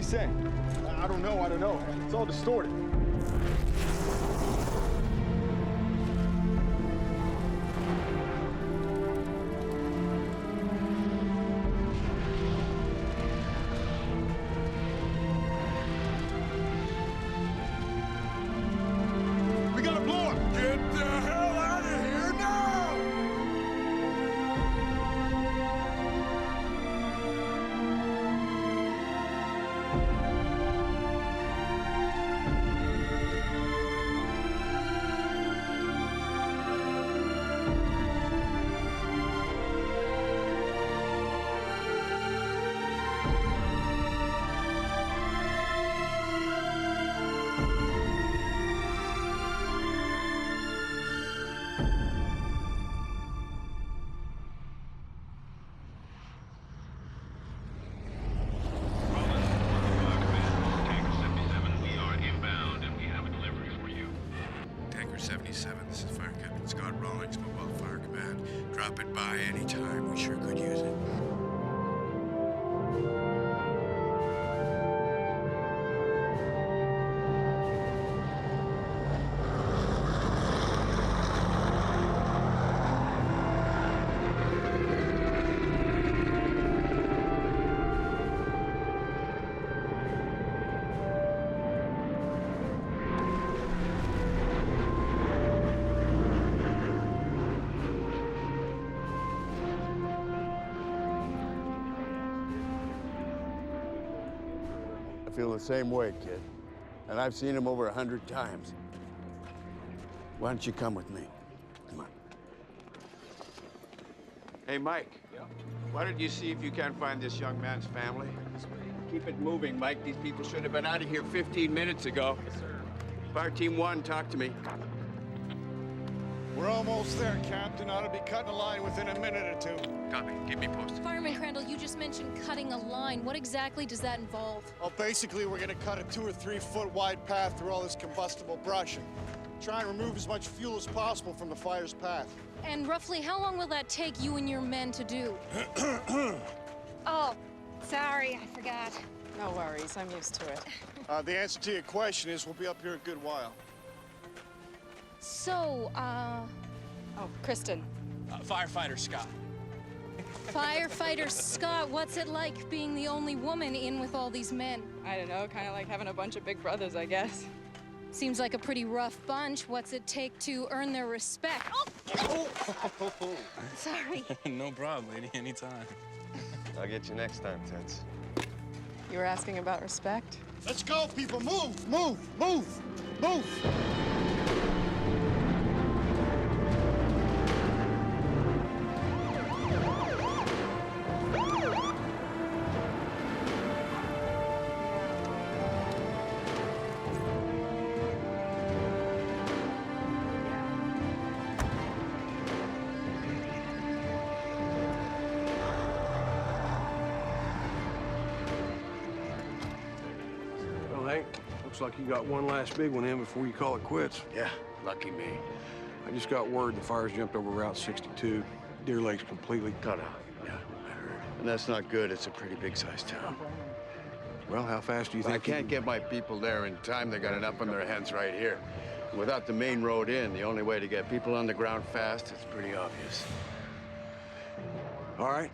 saying? I don't know. It's all distorted. We gotta blow him! Get the hell out of here now! Tanker 77, this is Fire Captain Scott Rawlings, Mobile Fire Command. Drop it by anytime. We sure could use it. I feel the same way, kid. And I've seen him over 100 times. Why don't you come with me? Come on. Hey, Mike. Yeah? Why don't you see if you can't find this young man's family? Keep it moving, Mike. These people should have been out of here 15 minutes ago. Yes, sir. Fire Team 1, talk to me. We're almost there, Captain. Ought to be cutting a line within a minute or two. Copy. Keep me posted. Fireman Crandall, you just mentioned cutting a line. What exactly does that involve? Well, basically, we're gonna cut a 2 or 3 foot wide path through all this combustible brush and try and remove as much fuel as possible from the fire's path. And roughly how long will that take you and your men to do? Oh, sorry, I forgot. No worries, I'm used to it. The answer to your question is we'll be up here a good while. So, Oh, Kristen. Firefighter Scott. Firefighter Scott, what's it like being the only woman in with all these men? I don't know, kind of like having a bunch of big brothers, I guess. Seems like a pretty rough bunch. What's it take to earn their respect? Oh! Sorry. No problem, lady. Anytime. I'll get you next time, Teds. You were asking about respect? Let's go, people. Move, move, move, move. Well, Hank, looks like you got one last big one in before you call it quits. Yeah, lucky me. I just got word the fire's jumped over Route 62. Deer Lake's completely Cut out. Yeah, I heard. And that's not good. It's a pretty big-sized town. Well, how fast do you think I can't get my people there in time. They got enough on their hands right here. Without the main road in, the only way to get people on the ground fast is pretty obvious. All right.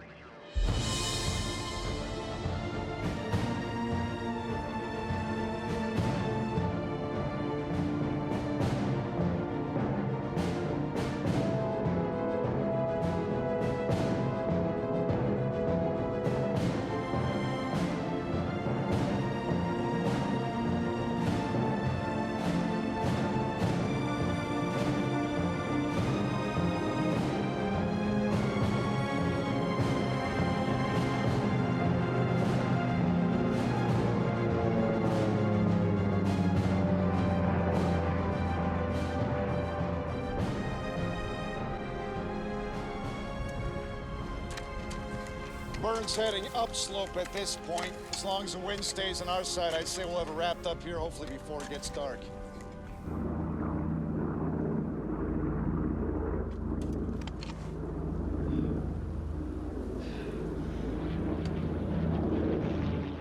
Burn's heading upslope at this point. As long as the wind stays on our side, I'd say we'll have it wrapped up here, hopefully before it gets dark.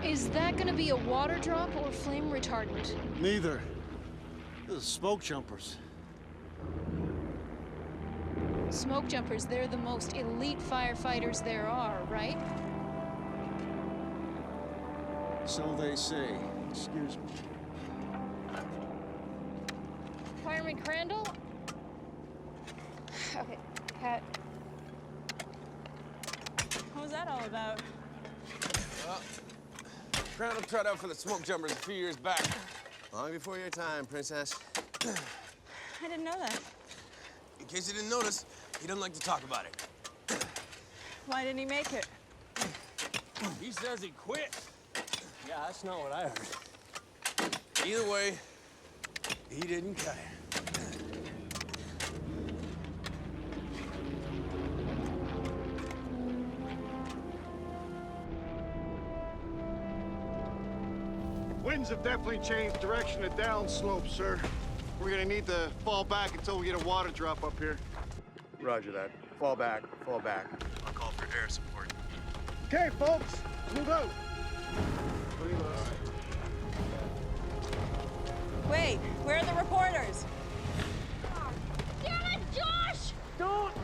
Is that gonna be a water drop or flame retardant? Neither. They're smoke jumpers. Smoke jumpers, they're the most elite firefighters there are, right? So they say. Excuse me. Fireman Crandall? Okay, Pat. What was that all about? Well, Crandall tried out for the smoke jumpers a few years back. Long before your time, Princess. I didn't know that. In case you didn't notice, he doesn't like to talk about it. Why didn't he make it? He says he quit. Yeah, that's not what I heard. Either way, he didn't cut it. Winds have definitely changed direction to downslope, sir. We're gonna need to fall back until we get a water drop up here. Roger that. Fall back, fall back. I'll call for air support. Okay, folks, move out. Wait, where are the reporters? Damn it, Josh! Don't!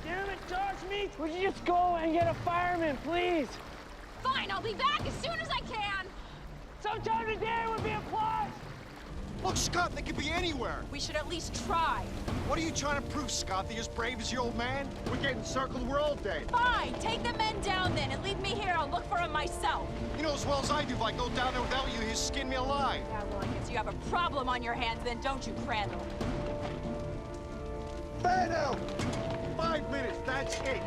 Damn it, Josh Meeks! Would you just go and get a fireman, please? Fine, I'll be back as soon as I can. Sometime today would be a plus! Look, Scott, they could be anywhere. We should at least try. What are you trying to prove, Scott? That you're as brave as your old man? We're getting circled, we're all dead. Fine, take the men down then and leave me here. I'll look for them myself. You know as well as I do, if I go down there without you, you skin me alive. Yeah, well, I guess you have a problem on your hands then, don't you, Crandall? Fan out! 5 minutes, that's it.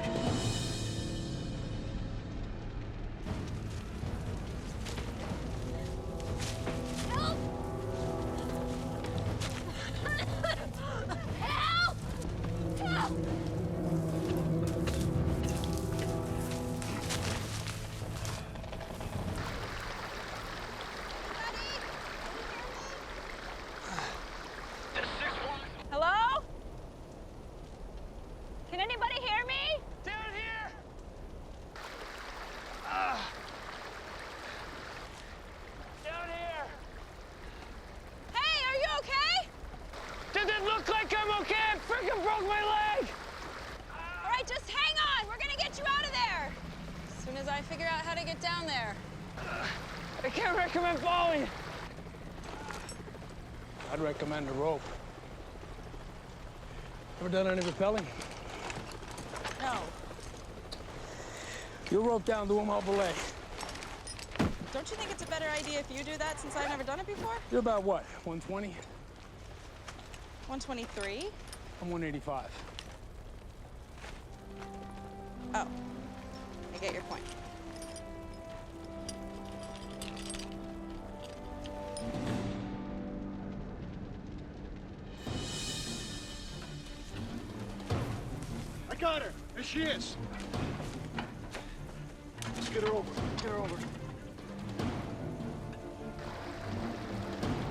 Help! Help! Help! Hello? Can anybody hear me? Down here! Down here! Hey, are you okay? Does it look like I'm okay? I freaking broke my leg! All right, just hang on. We're gonna get you out of there. As soon as I figure out how to get down there. I can't recommend falling. I'd recommend a rope. Ever done any rappelling? No. You'll rope down the Umar Belay. Don't you think it's a better idea if you do that since I've never done it before? You're about what, 120? 123? I'm 185. Oh. I get your point. I got her. There she is. Let's get her over. Get her over.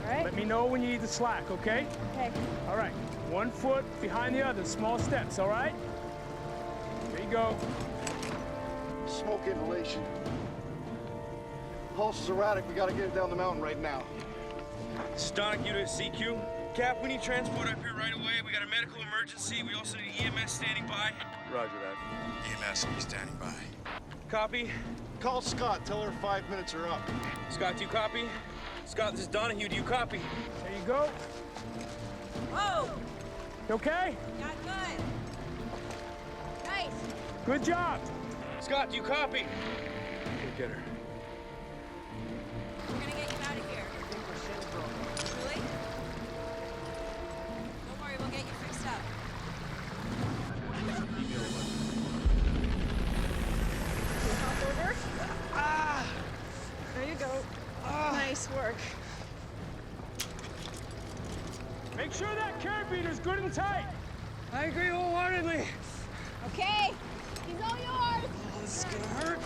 All right. Let me know when you need the slack, okay? Okay. All right. 1 foot behind the other, small steps, all right? There you go. Smoke inhalation. Pulse is erratic. We gotta get it down the mountain right now. Stonic unit CQ. Cap, we need transport up here right away. We got a medical emergency. We also need EMS standing by. Roger that. EMS will be standing by. Copy. Call Scott. Tell her 5 minutes are up. Scott, do you copy? Scott, this is Donahue. Do you copy? There you go. Whoa! You okay? Not good. Nice. Good job. Scott, do you copy? Go get her. We're gonna get you out of here. Really? Don't worry, we'll get you fixed up. Hop over. There you go. Nice work. Make sure that carry beater's good and tight. I agree wholeheartedly. Okay, he's all yours. This is gonna hurt.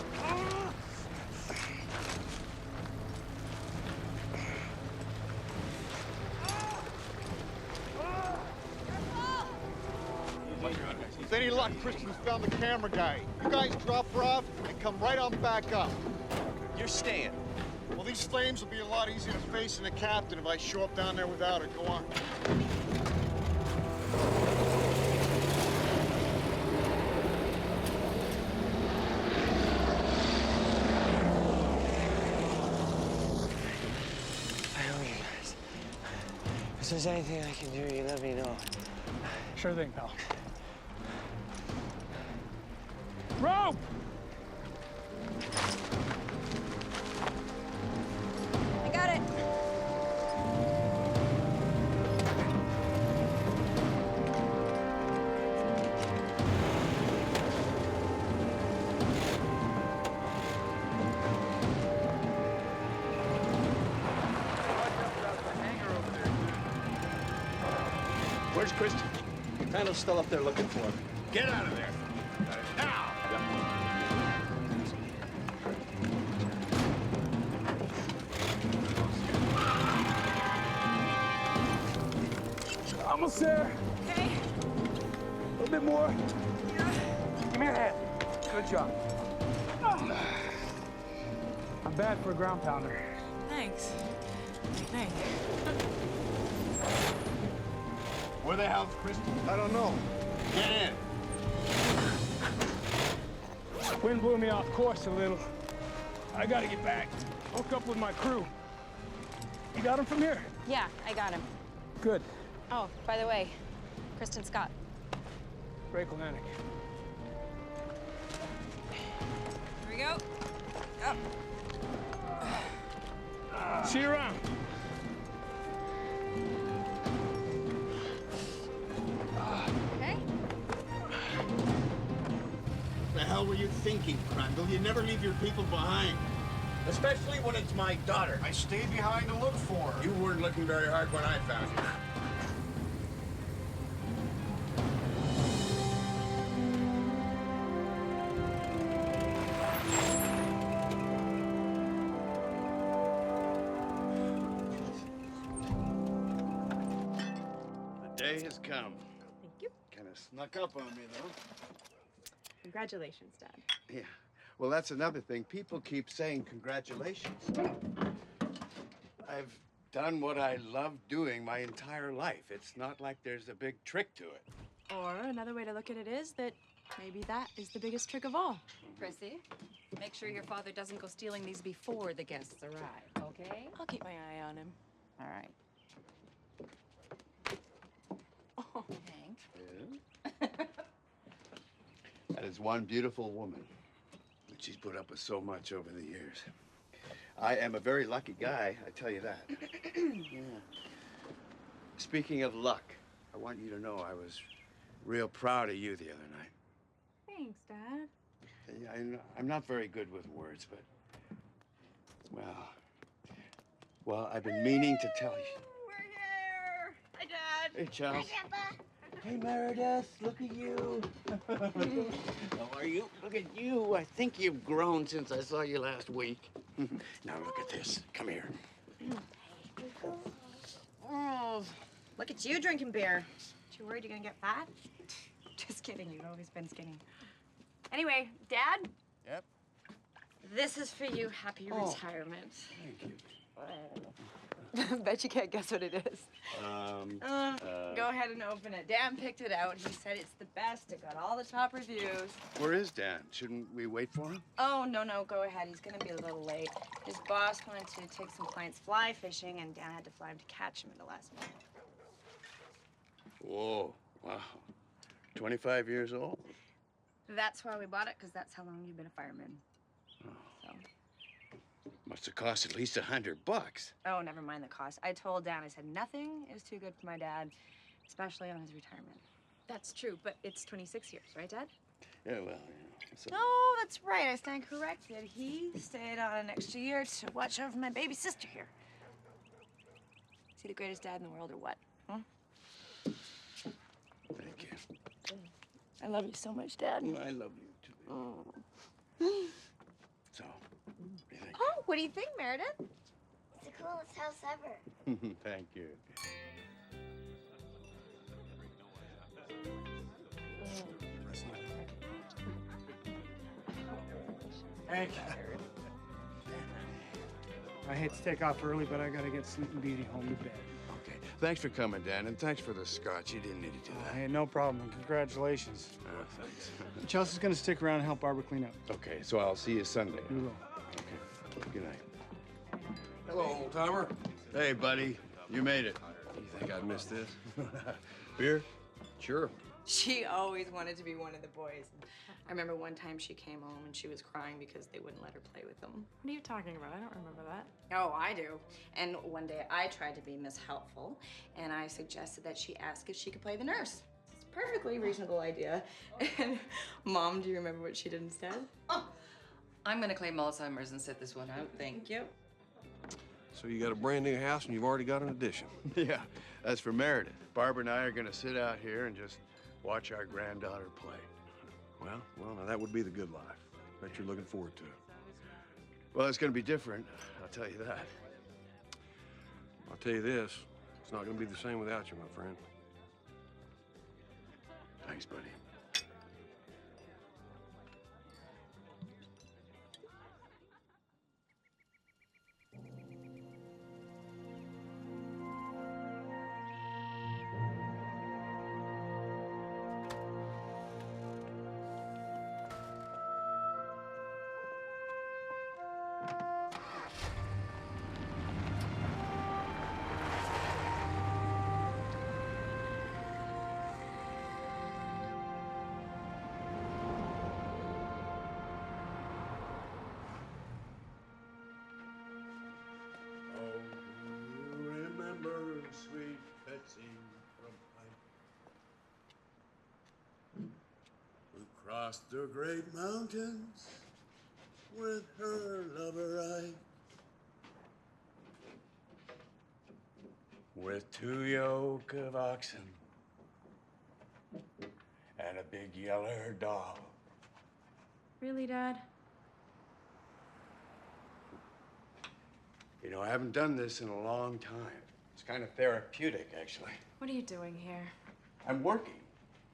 With any luck, Christian's found the camera guy. You guys drop her off and come right on back up. You're staying. Well, these flames will be a lot easier to face than the captain if I show up down there without it. Go on. I owe you guys. If there's anything I can do, you let me know. Sure thing, pal. Rope! I got it. Where's Christian? Randall's still up there looking for him. Get out of there. Now! Almost there. Okay. A little bit more. Give me your hand. Good job. I'm bad for a ground pounder. Thanks. Thank you. Where the hell's Christian? I don't know. Get in. Wind blew me off course a little. I gotta get back. Hook up with my crew. You got him from here? Yeah, I got him. Good. Oh, by the way, Kristen Scott. Ray Kalanick. Here we go. Up. See you around. Okay. What the hell were you thinking, Crandall? You never leave your people behind. Especially when it's my daughter. I stayed behind to look for her. You weren't looking very hard when I found you. The day has come. Thank you. Kind of snuck up on me, though. Congratulations, Dad. Yeah. Well, that's another thing. People keep saying congratulations. I've done what I love doing my entire life. It's not like there's a big trick to it. Or another way to look at it is that maybe that is the biggest trick of all. Prissy, make sure your father doesn't go stealing these before the guests arrive, okay? I'll keep my eye on him. All right. Oh. Hank. That is one beautiful woman. She's put up with so much over the years. I am a very lucky guy, I tell you that. Yeah. Speaking of luck, I want you to know I was real proud of you the other night. Thanks, Dad. Yeah, I'm not very good with words, but, well, I've been meaning to tell you. We're here. Hi, Dad. Hey, Charles. Hi, Grandpa. Hey, Meredith, look at you. How are you? Look at you. I think you've grown since I saw you last week. Now look at this. Come here. Oh, look at you drinking beer. You worried you're gonna get fat? Just kidding. You've always been skinny. Anyway, Dad. Yep. This is for you. Happy retirement. Thank you. Bet you can't guess what it is. Go ahead and open it. Dan picked it out. He said it's the best. It got all the top reviews. Where is Dan? Shouldn't we wait for him? Oh, no, go ahead. He's gonna be a little late. His boss wanted to take some clients fly fishing, and Dan had to fly him to catch him at the last minute. Whoa, wow. 25 years old? That's why we bought it, because that's how long you've been a fireman. Oh. So. Must have cost at least $100. Oh, never mind the cost. I told Dan, I said nothing is too good for my dad, especially on his retirement. That's true, but it's 26 years, right, Dad? Yeah, well, yeah. So... No, that's right. I stand corrected. He stayed on an extra year to watch over my baby sister here. Is he the greatest dad in the world or what? Huh? Thank you. I love you so much, Dad. I love you, too. Oh. So, what do you think? Oh, what do you think, Meredith? It's the coolest house ever. Thank you. Hank. I hate to take off early, but I gotta get Sleeping Beauty home to bed. Okay. Thanks for coming, Dan, and thanks for the scotch. You didn't need to do that. Hey, no problem. Congratulations. Thanks. Chelsea's gonna stick around and help Barbara clean up. Okay, so I'll see you Sunday. We will. Okay. Good night. Hello, old-timer. Hey, buddy. You made it. You think I'd miss this? Beer? Sure. She always wanted to be one of the boys. I remember one time she came home and she was crying because they wouldn't let her play with them. What are you talking about? I don't remember that. Oh, I do. And one day I tried to be Miss Helpful, and I suggested that she ask if she could play the nurse. It's a perfectly reasonable idea. And Mom, do you remember what she did instead? Oh, I'm gonna claim Alzheimer's and sit this one out. Thank you. So you got a brand new house and you've already got an addition. Yeah, as for Meredith, Barbara and I are gonna sit out here and just watch our granddaughter play. Well, now that would be the good life. Bet you're looking forward to it. Well, it's gonna be different, I'll tell you that. I'll tell you this, it's not gonna be the same without you, my friend. Thanks, buddy. Sweet Betsy from Pine, who crossed the great mountains with her lover Ike, with 2 yoke of oxen and a big yeller dog. Really, Dad? You know, I haven't done this in a long time. It's kind of therapeutic, actually. What are you doing here? I'm working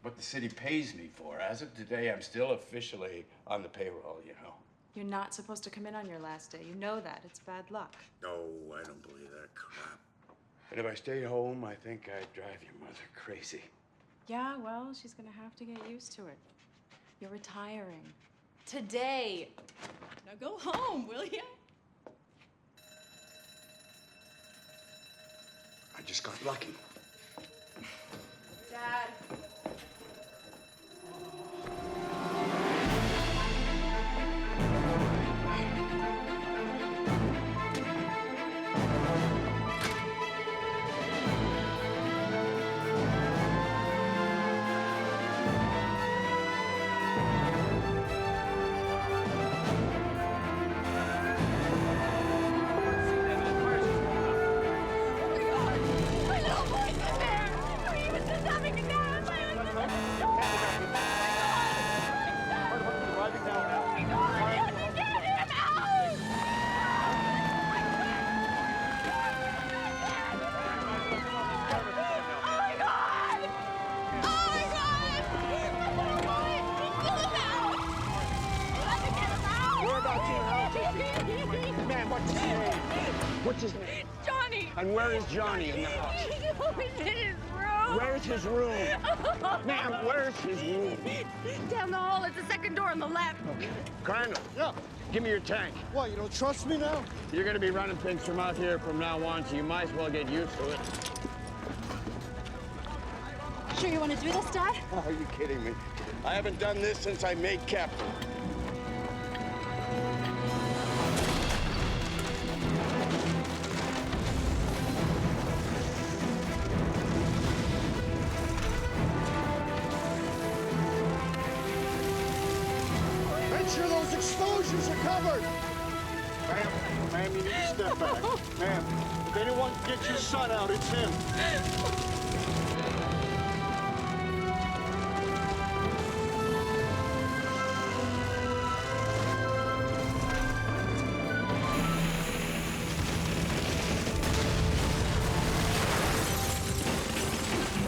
what the city pays me for. As of today, I'm still officially on the payroll, you know. You're not supposed to come in on your last day. You know that. It's bad luck. No, I don't believe that crap. And if I stayed home, I think I'd drive your mother crazy. Yeah, well, she's gonna have to get used to it. You're retiring. Today. Now go home, will you? I just got lucky. Dad. What's his name? Johnny! And where is Johnny in the house? He's in his room! Where's his room? Ma'am, where's his room? Down the hall, it's the second door on the left. Crandall. Yeah. Give me your tank. What, you don't trust me now? You're gonna be running things from out here from now on, so you might as well get used to it. Sure you want to do this, Dad? Are you kidding me? I haven't done this since I made captain. Make sure those exposures are covered. Ma'am, you need to step back. Ma'am, if anyone gets your son out, it's him.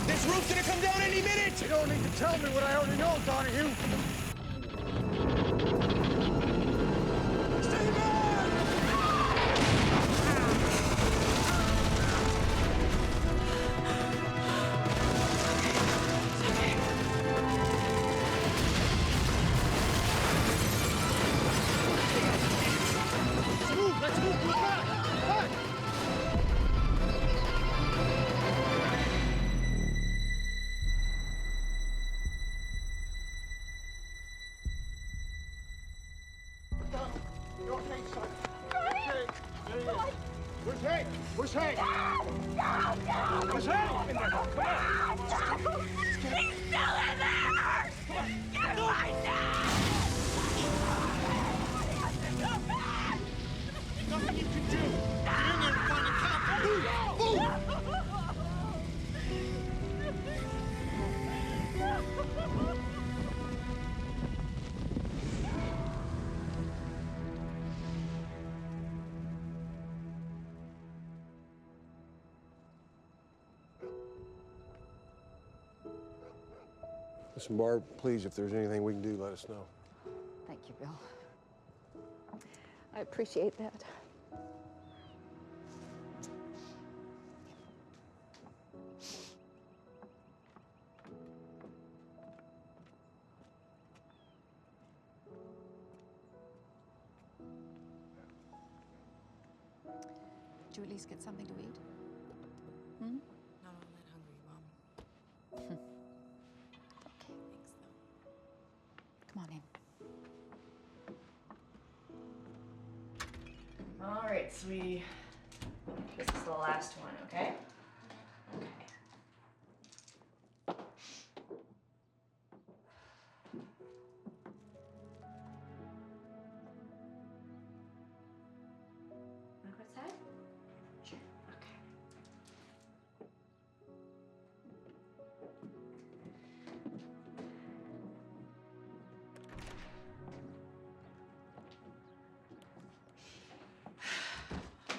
This roof's gonna come down any minute! You don't need to tell me what I already know, Donahue. Stay back! son. Hank. Where's Hank? Where's Hank? Where's Hank? He's still in there! Get my dad! Nothing you can do. Get in there and find a cop. Move! Listen, Barb, please, if there's anything we can do, let us know. Thank you, Bill. I appreciate that. Did you at least get something to eat? Hmm? No, I'm not hungry, Mom. Okay, thanks, though. Come on in. All right, sweetie. This is the last one, okay? Okay. Look what's that? Sure. Okay.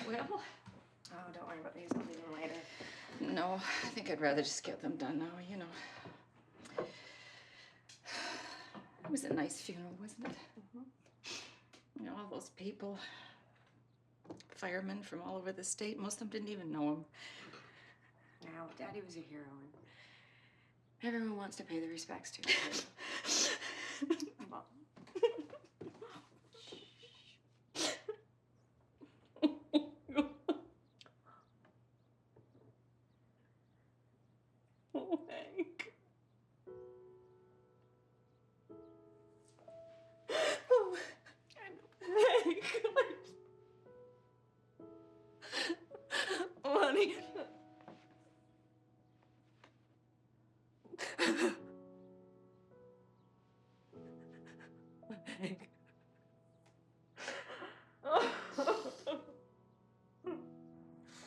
Well, oh, don't worry about these. I'll do them later. No, I think I'd rather just get them done now, you know. It was a nice funeral, wasn't it? You know, all those people, firemen from all over the state, most of them didn't even know him. Now, Daddy was a hero, and everyone wants to pay their respects to him. Mom. Oh, Hank. Oh, Hank. Oh, honey. Hank.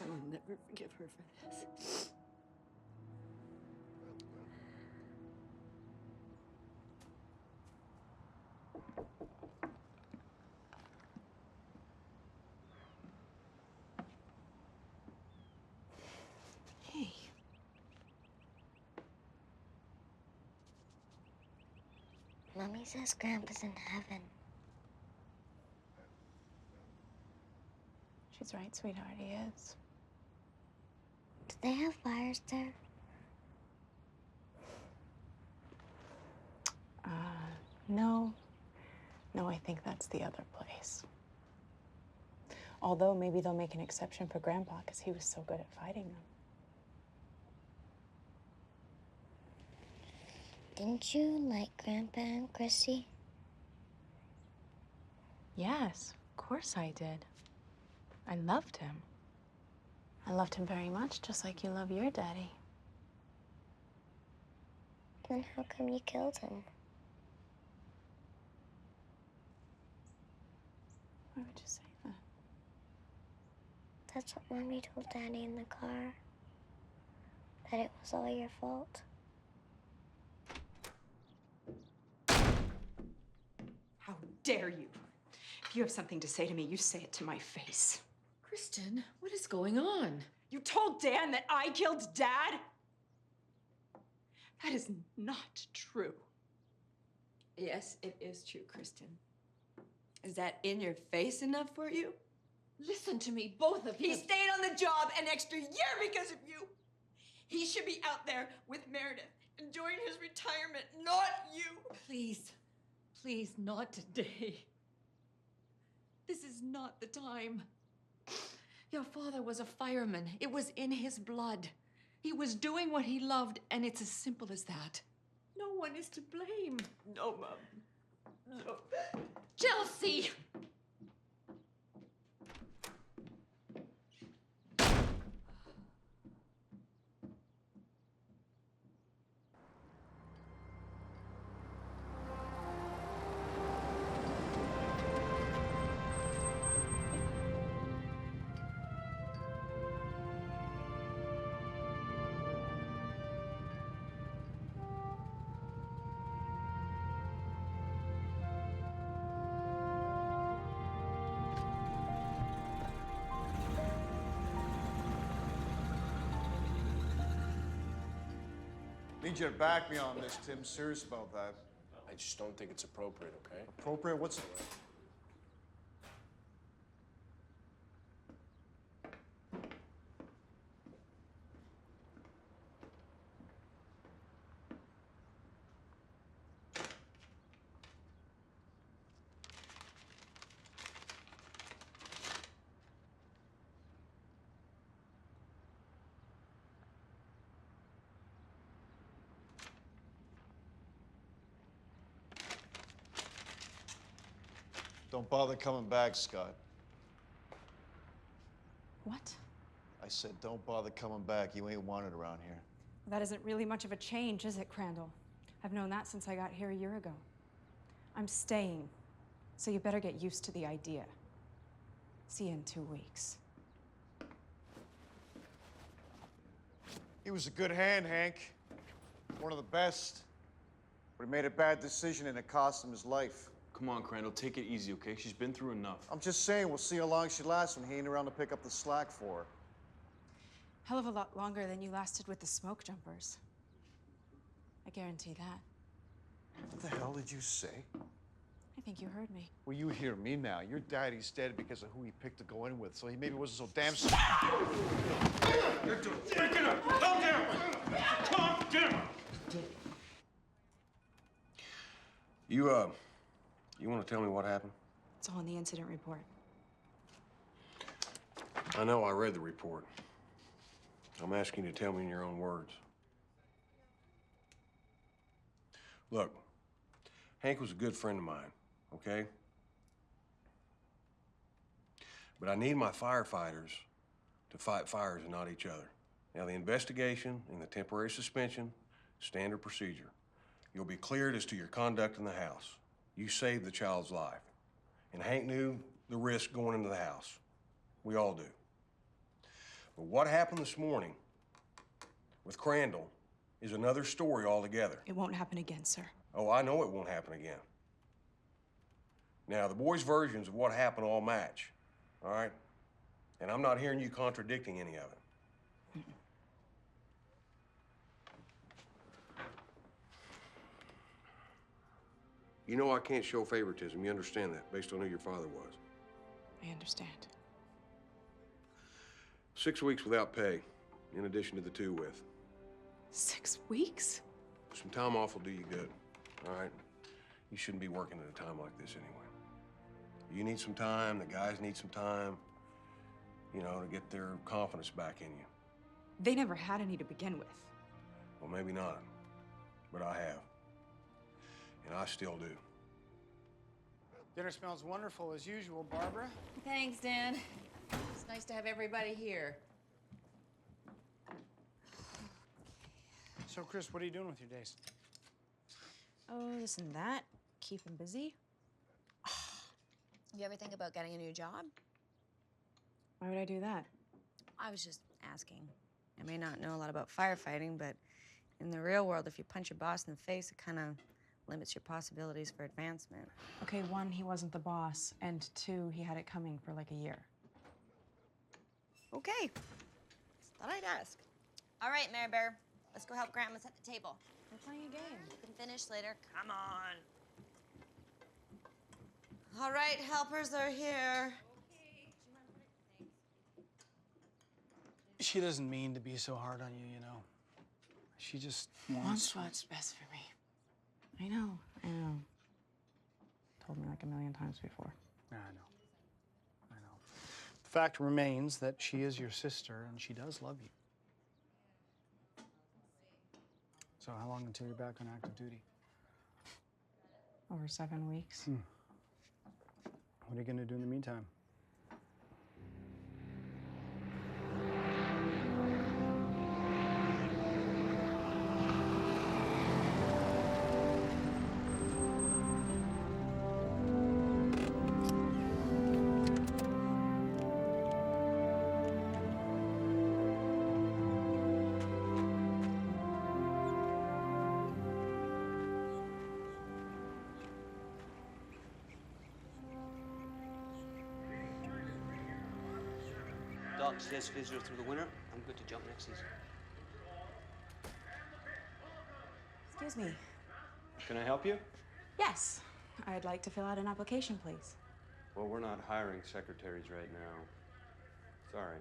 I will never forgive her for this. Hey. Mommy says Grandpa's in heaven. She's right, sweetheart, he is. Do they have fires there? No. No, I think that's the other place. Although maybe they'll make an exception for Grandpa because he was so good at fighting them. Didn't you like Grandpa and Chrissy? Yes, of course I did. I loved him. I loved him very much, just like you love your daddy. Then how come you killed him? Why would you say that? That's what Mommy told Daddy in the car. That it was all your fault. How dare you? If you have something to say to me, you say it to my face. Kristen, what is going on? You told Dan that I killed Dad? That is not true. Yes, it is true, Kristen. Is that in your face enough for you? Listen to me, both of you. He stayed on the job an extra year because of you. He should be out there with Meredith, enjoying his retirement, not you. Please, please, not today. This is not the time. Your father was a fireman. It was in his blood. He was doing what he loved, and it's as simple as that. No one is to blame. No, Mom. No. Chelsea! Need you to back me on this, Tim. Serious about that. I just don't think it's appropriate, okay? Appropriate? What's... Don't bother coming back, Scott. What? I said don't bother coming back. You ain't wanted around here. That isn't really much of a change, is it, Crandall? I've known that since I got here a year ago. I'm staying, so you better get used to the idea. See you in 2 weeks. He was a good hand, Hank. One of the best. But he made a bad decision and it cost him his life. Come on, Crandall, take it easy, okay? She's been through enough. I'm just saying, we'll see how long she lasts when he ain't around to pick up the slack for her. Hell of a lot longer than you lasted with the smoke jumpers. I guarantee that. What the hell did you say? I think you heard me. Well, you hear me now. Your daddy's dead because of who he picked to go in with, so he maybe wasn't so damn... Get him! Come down! Come, get him! You want to tell me what happened? It's all in the incident report. I know, I read the report. I'm asking you to tell me in your own words. Look, Hank was a good friend of mine, okay? But I need my firefighters to fight fires and not each other. Now, the investigation and the temporary suspension, standard procedure. You'll be cleared as to your conduct in the house. You saved the child's life. And Hank knew the risk going into the house. We all do. But what happened this morning with Crandall is another story altogether. It won't happen again, sir. Oh, I know it won't happen again. Now, the boys' versions of what happened all match, all right? And I'm not hearing you contradicting any of it. You know I can't show favoritism. You understand that, based on who your father was. I understand. 6 weeks without pay, in addition to the 2 with. 6 weeks? Some time off will do you good, all right? You shouldn't be working at a time like this anyway. You need some time, the guys need some time, you know, to get their confidence back in you. They never had any to begin with. Well, maybe not, but I have. And I still do. Dinner smells wonderful as usual, Barbara. Thanks, Dan. It's nice to have everybody here. So, Chris, what are you doing with your days? Oh, this and that. Keep him busy. You ever think about getting a new job? Why would I do that? I was just asking. I may not know a lot about firefighting, but in the real world, if you punch your boss in the face, it kind of limits your possibilities for advancement. Okay, 1, he wasn't the boss, and 2, he had it coming for like a year. Okay. Just thought I'd ask. All right, Mary Bear. Let's go help Grandma set the table. We're playing a game. You can finish later. Come on. All right, helpers are here. She doesn't mean to be so hard on you, you know. She just Wants what's best for me. I know. Told me like a million times before. Yeah, I know. The fact remains that she is your sister and she does love you. So how long until you're back on active duty? Over 7 weeks. What are you gonna do in the meantime? Doc says physio through the winter. I'm good to jump next season. Excuse me. Can I help you? Yes. I'd like to fill out an application, please. Well, we're not hiring secretaries right now. Sorry.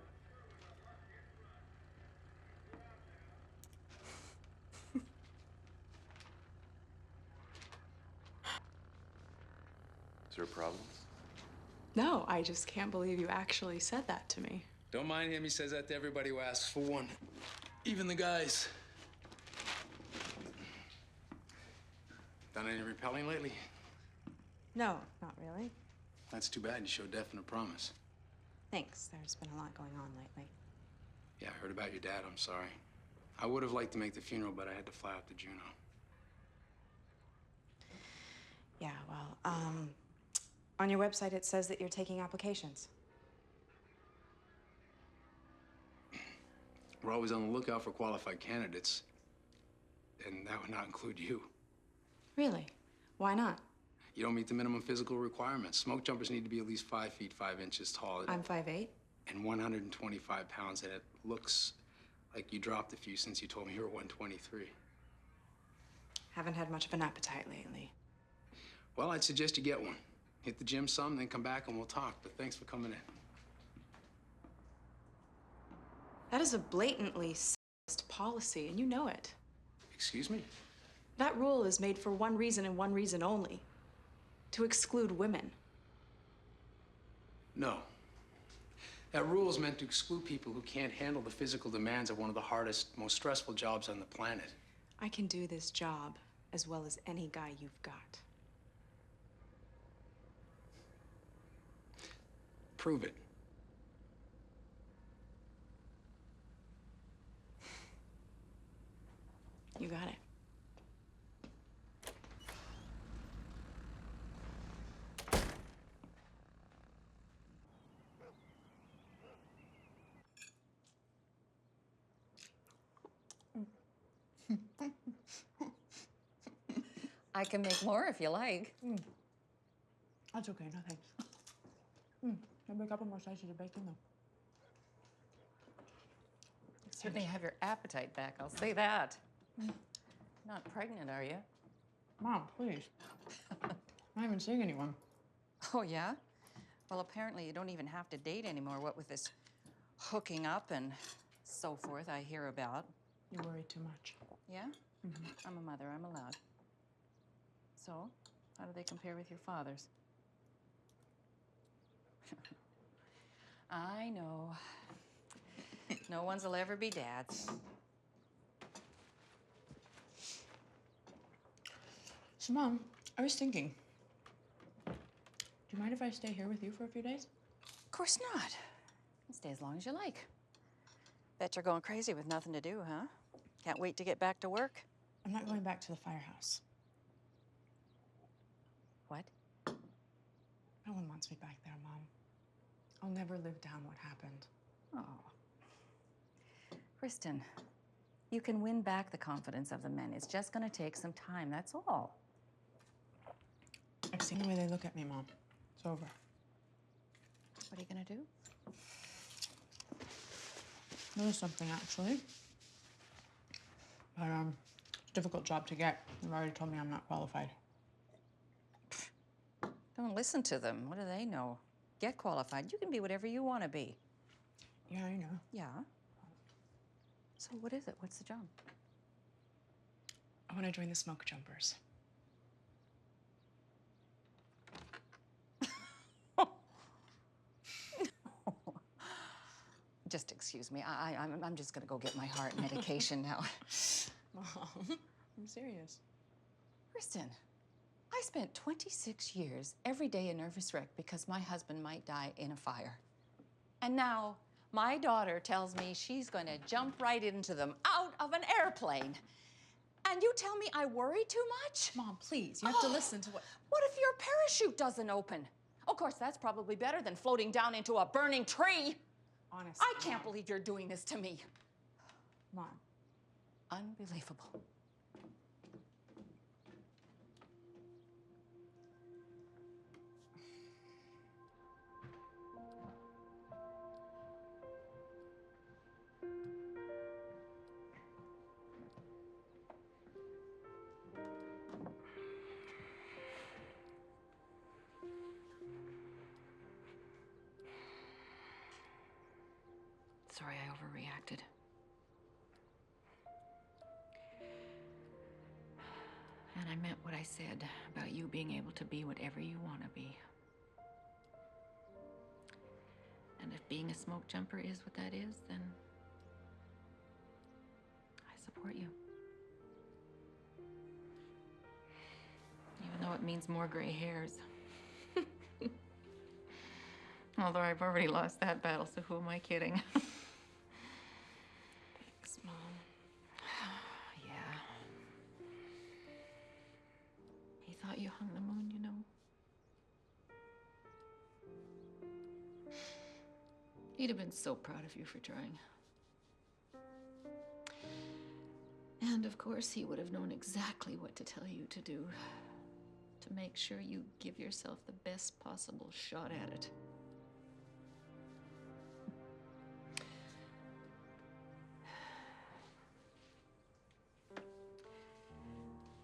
Is there a problem? No, I just can't believe you actually said that to me. Don't mind him. He says that to everybody who asks for one. Even the guys. Done any repelling lately? No, not really. That's too bad. You showed definite promise. Thanks. There's been a lot going on lately. Yeah, I heard about your dad. I'm sorry. I would have liked to make the funeral, but I had to fly out to Juneau. Yeah, well, on your website it says that you're taking applications. We're always on the lookout for qualified candidates, and that would not include you. Really? Why not? You don't meet the minimum physical requirements. Smoke jumpers need to be at least 5 feet 5 inches tall. I'm 5'8". And 125 pounds, and it looks like you dropped a few since you told me you were 123. Haven't had much of an appetite lately. Well, I'd suggest you get one. Hit the gym some, then come back and we'll talk. But thanks for coming in. That is a blatantly sexist policy, and you know it. Excuse me? That rule is made for one reason and one reason only. To exclude women. No. That rule is meant to exclude people who can't handle the physical demands of one of the hardest, most stressful jobs on the planet. I can do this job as well as any guy you've got. Prove it. You got it. I can make more if you like. That's okay, no thanks. Maybe a couple more slices of bacon, though. Certainly have your appetite back, I'll say that. Not pregnant, are you? Mom, please. I'm not even seeing anyone. Oh, yeah? Well, apparently you don't even have to date anymore, what with this hooking up and so forth I hear about. You worry too much. Yeah? I'm a mother, I'm allowed. So, how do they compare with your father's? I know. No one's will ever be dads. So, Mom, I was thinking, do you mind if I stay here with you for a few days? Of course not. You can stay as long as you like. Bet you're going crazy with nothing to do, huh? Can't wait to get back to work? I'm not going back to the firehouse. What? No one wants me back there, Mom. I'll never live down what happened. Oh. Kristen, you can win back the confidence of the men. It's just gonna take some time, that's all. I've seen the way they look at me, Mom. It's over. What are you gonna do? Know something, actually. But, it's a difficult job to get. They've already told me I'm not qualified. Don't listen to them. What do they know? Get qualified. You can be whatever you want to be. Yeah, I know. Yeah. So what is it? What's the job? I want to join the Smoke Jumpers. Just excuse me. I'm just gonna go get my heart medication now. Mom, I'm serious. Kristen, I spent 26 years every day a nervous wreck because my husband might die in a fire. And now my daughter tells me she's gonna jump right into them out of an airplane. And you tell me I worry too much? Mom, please, you have to listen to what... What if your parachute doesn't open? Of course, that's probably better than floating down into a burning tree. Honestly, I can't believe you're doing this to me. Mom. Unbelievable. sorry I overreacted. And I meant what I said about you being able to be whatever you want to be. And if being a smoke jumper is what that is, then I support you. Even though it means more gray hairs. Although I've already lost that battle, so who am I kidding? Thanks, Mom. Yeah. He thought you hung the moon, you know. He'd have been so proud of you for trying. And of course, he would have known exactly what to tell you to do to make sure you give yourself the best possible shot at it.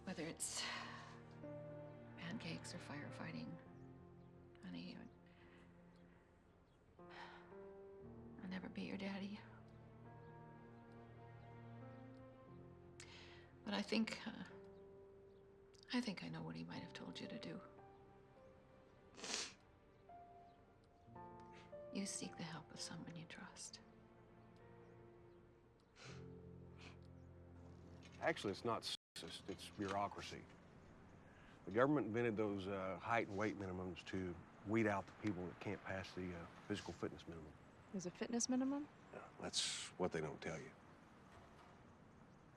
Whether it's pancakes or firefighting, honey, I'll never be your daddy. But I think I know what he might have told you to do. You seek the help of someone you trust. Actually, it's not sexist, it's bureaucracy. The government invented those height and weight minimums to weed out the people that can't pass the physical fitness minimum. There's a fitness minimum? Yeah, that's what they don't tell you.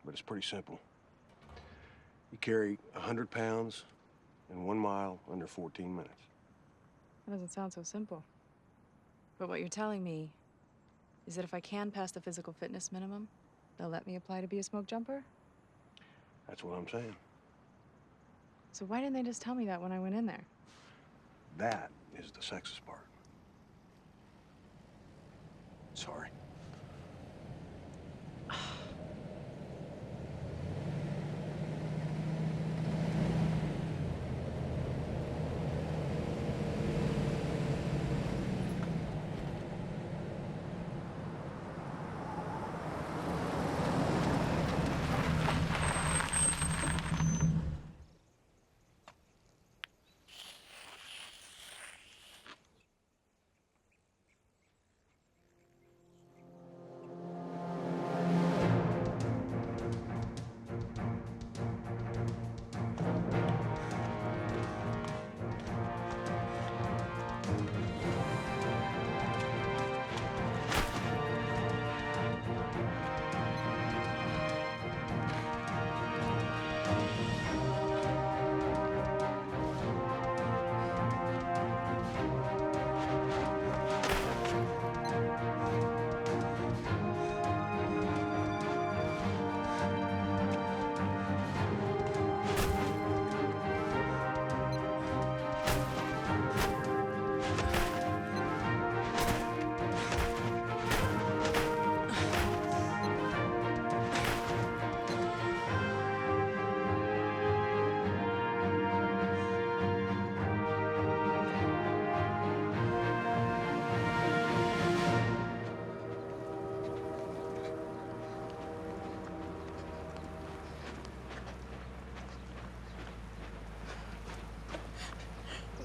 But it's pretty simple. You carry 100 pounds and 1 mile under 14 minutes. That doesn't sound so simple. But what you're telling me is that if I can pass the physical fitness minimum, they'll let me apply to be a smoke jumper? That's what I'm saying. So why didn't they just tell me that when I went in there? That is the sexist part. Sorry.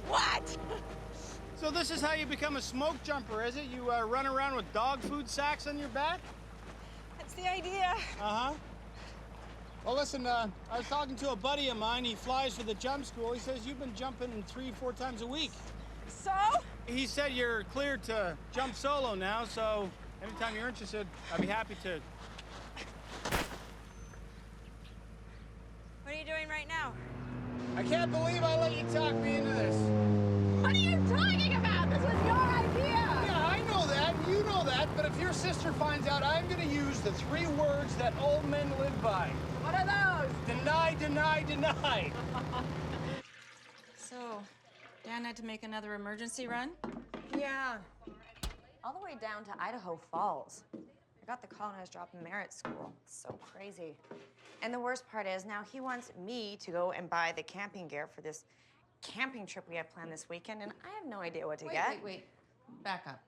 What? So this is how you become a smoke jumper, is it? You run around with dog food sacks on your back? That's the idea. Uh-huh. Well, listen, I was talking to a buddy of mine. He flies for the jump school. He says you've been jumping 3-4 times a week. So? He said you're cleared to jump solo now, so anytime you're interested, I'd be happy to. What are you doing right now? I can't believe I let you talk me into this. What are you talking about? This was your idea. Yeah, I know that. You know that. But if your sister finds out, I'm going to use the 3 words that old men live by. What are those? Deny, deny, deny. So, Dan had to make another emergency run? Yeah. All the way down to Idaho Falls. I got the call and I was dropping Merritt at school. It's so crazy. And the worst part is now he wants me to go and buy the camping gear for this camping trip we have planned this weekend, and I have no idea what to get. Wait. Back up.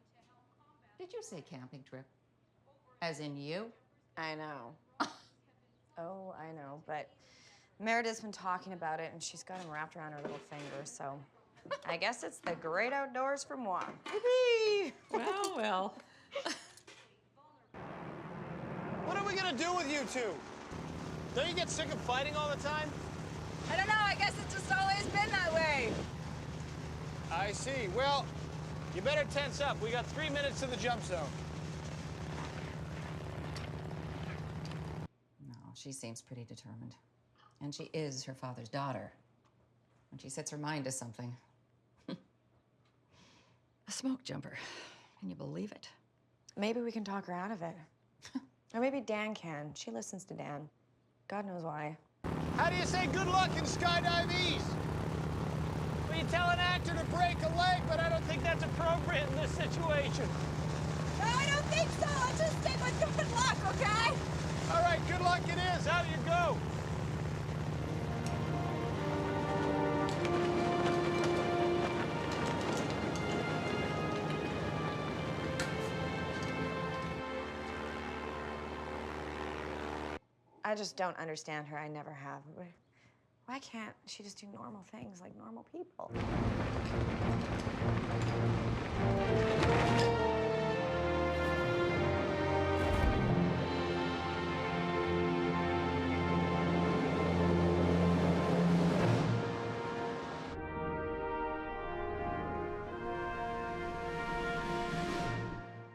Did you say camping trip? As in you? I know. Oh, I know, but Meredith's been talking about it, and she's got him wrapped around her little finger, so I guess it's the great outdoors for moi. Yippee! Well, well. What are we gonna do with you two? Don't you get sick of fighting all the time? I don't know. I guess it's just always been that way. I see. Well, you better tense up. We got 3 minutes to the jump zone. No, she seems pretty determined. And she is her father's daughter. When she sets her mind to something. A smoke jumper. Can you believe it? Maybe we can talk her out of it. Or maybe Dan can. She listens to Dan. God knows why. How do you say good luck in skydive ease? Well, you tell an actor to break a leg, but I don't think that's appropriate in this situation. No, I don't think so. I'll just stick with good luck, okay? All right, good luck it is. Out you go. I just don't understand her. I never have. Why can't she just do normal things like normal people?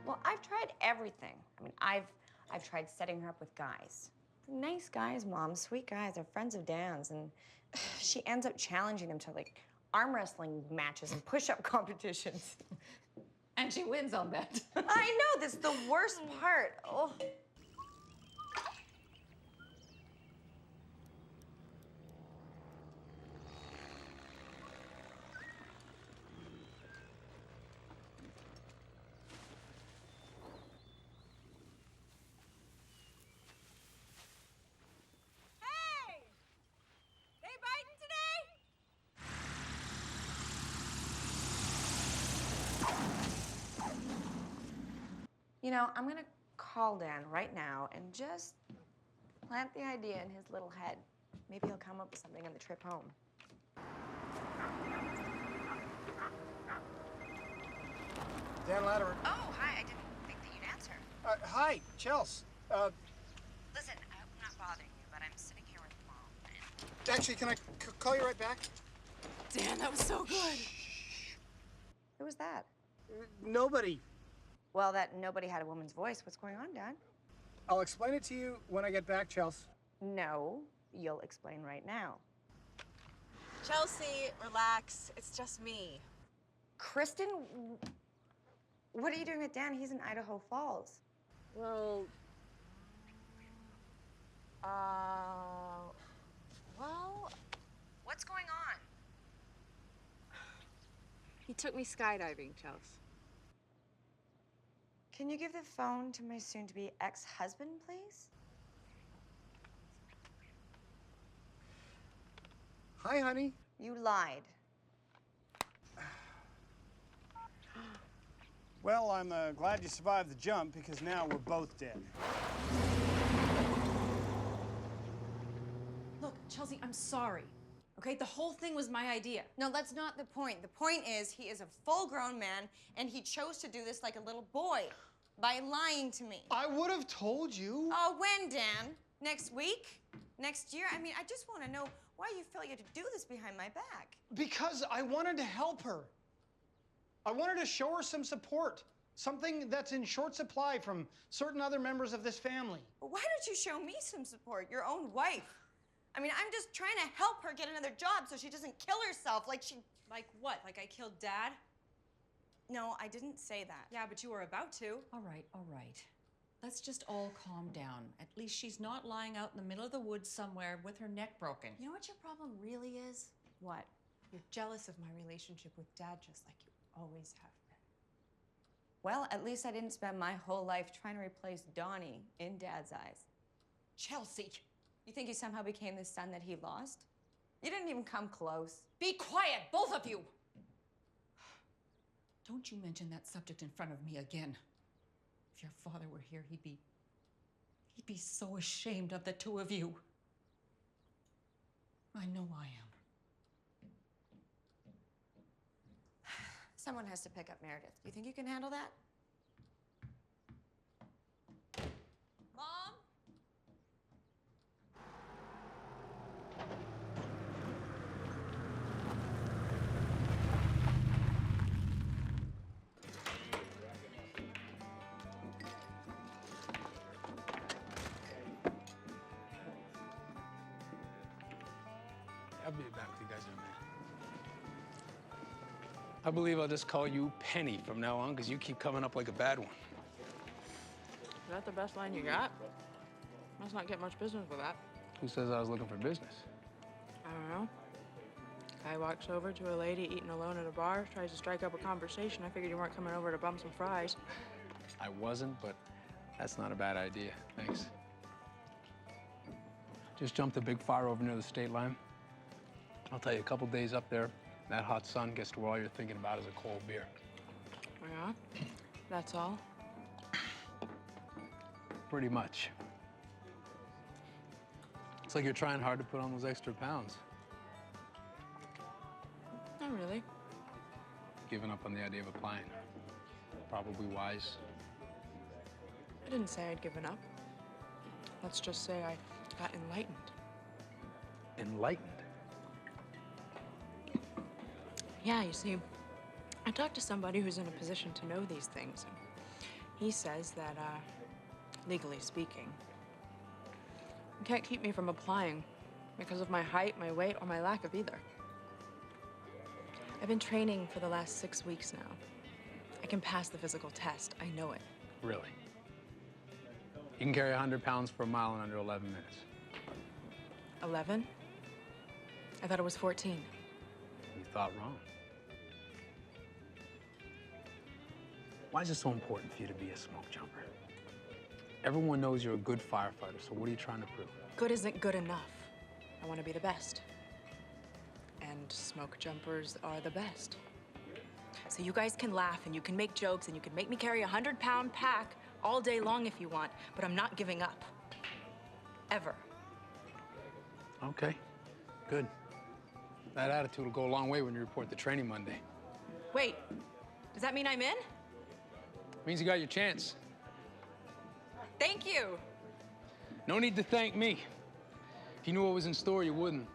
Well, I've tried everything. I mean, I've tried setting her up with guys. Nice guys, Mom, sweet guys. They're friends of Dan's, and she ends up challenging them to like arm wrestling matches and push-up competitions. And she wins on that. I know, this is the worst part. Oh. You know, I'm gonna call Dan right now and just plant the idea in his little head. Maybe he'll come up with something on the trip home. Dan Latimer. Oh, hi. I didn't think that you'd answer. Hi, Chels. Listen, I'm not bothering you, but I'm sitting here with Mom. Actually, can I call you right back? Dan, that was so good. Who was that? Nobody. Well, that nobody had a woman's voice. What's going on, Dan? I'll explain it to you when I get back, Chels. No, you'll explain right now. Chelsea, relax. It's just me. Kristen, what are you doing with Dan? He's in Idaho Falls. Well, What's going on? he took me skydiving, Chels. Can you give the phone to my soon-to-be ex-husband, please? Hi, honey. You lied. Well, I'm glad you survived the jump because now we're both dead. Look, Chelsea, I'm sorry. Okay, the whole thing was my idea. No, that's not the point. The point is he is a full-grown man, and he chose to do this like a little boy by lying to me. I would have told you. Oh, when, Dan? Next week? Next year? I mean, I just want to know why you felt you had to do this behind my back. Because I wanted to help her. I wanted to show her some support. Something that's in short supply from certain other members of this family. Well, why don't you show me some support, your own wife? I mean, I'm just trying to help her get another job so she doesn't kill herself like she... Like what? Like I killed Dad? No, I didn't say that. Yeah, but you were about to. All right, all right. Let's just all calm down. At least she's not lying out in the middle of the woods somewhere with her neck broken. You know what your problem really is? What? You're jealous of my relationship with Dad just like you always have been. Well, at least I didn't spend my whole life trying to replace Donnie in Dad's eyes. Chelsea! You think you somehow became the son that he lost? You didn't even come close. Be quiet, both of you! Don't you mention that subject in front of me again. If your father were here, he'd be He'd be so ashamed of the two of you. I know I am. Someone has to pick up Meredith. You think you can handle that? Mom? I'll be back with you guys in a minute. I believe I'll just call you Penny from now on, because you keep coming up like a bad one. Is that the best line you got? Must not get much business with that. Who says I was looking for business? I don't know. Guy walks over to a lady eating alone at a bar, tries to strike up a conversation. I figured you weren't coming over to bum some fries. I wasn't, but that's not a bad idea. Thanks. Just jumped a big fire over near the state line. I'll tell you, a couple days up there, that hot sun gets to where all you're thinking about is a cold beer. Yeah? That's all? Pretty much. It's like you're trying hard to put on those extra pounds. Not really. Giving up on the idea of applying. Probably wise. I didn't say I'd given up. Let's just say I got enlightened. Enlightened? Yeah, you see, I talked to somebody who's in a position to know these things. And he says that, legally speaking, you can't keep me from applying because of my height, my weight, or my lack of either. I've been training for the last 6 weeks now. I can pass the physical test. I know it. Really? You can carry 100 pounds for a mile in under 11 minutes. 11? I thought it was 14. You thought wrong. Why is it so important for you to be a smoke jumper? Everyone knows you're a good firefighter, so what are you trying to prove? Good isn't good enough. I want to be the best. And smoke jumpers are the best. So you guys can laugh and you can make jokes and you can make me carry a 100-pound pack all day long if you want, but I'm not giving up. Ever. Okay, good. That attitude will go a long way when you report the training Monday. Wait, does that mean I'm in? Means you got your chance. Thank you. No need to thank me. If you knew what was in store, you wouldn't.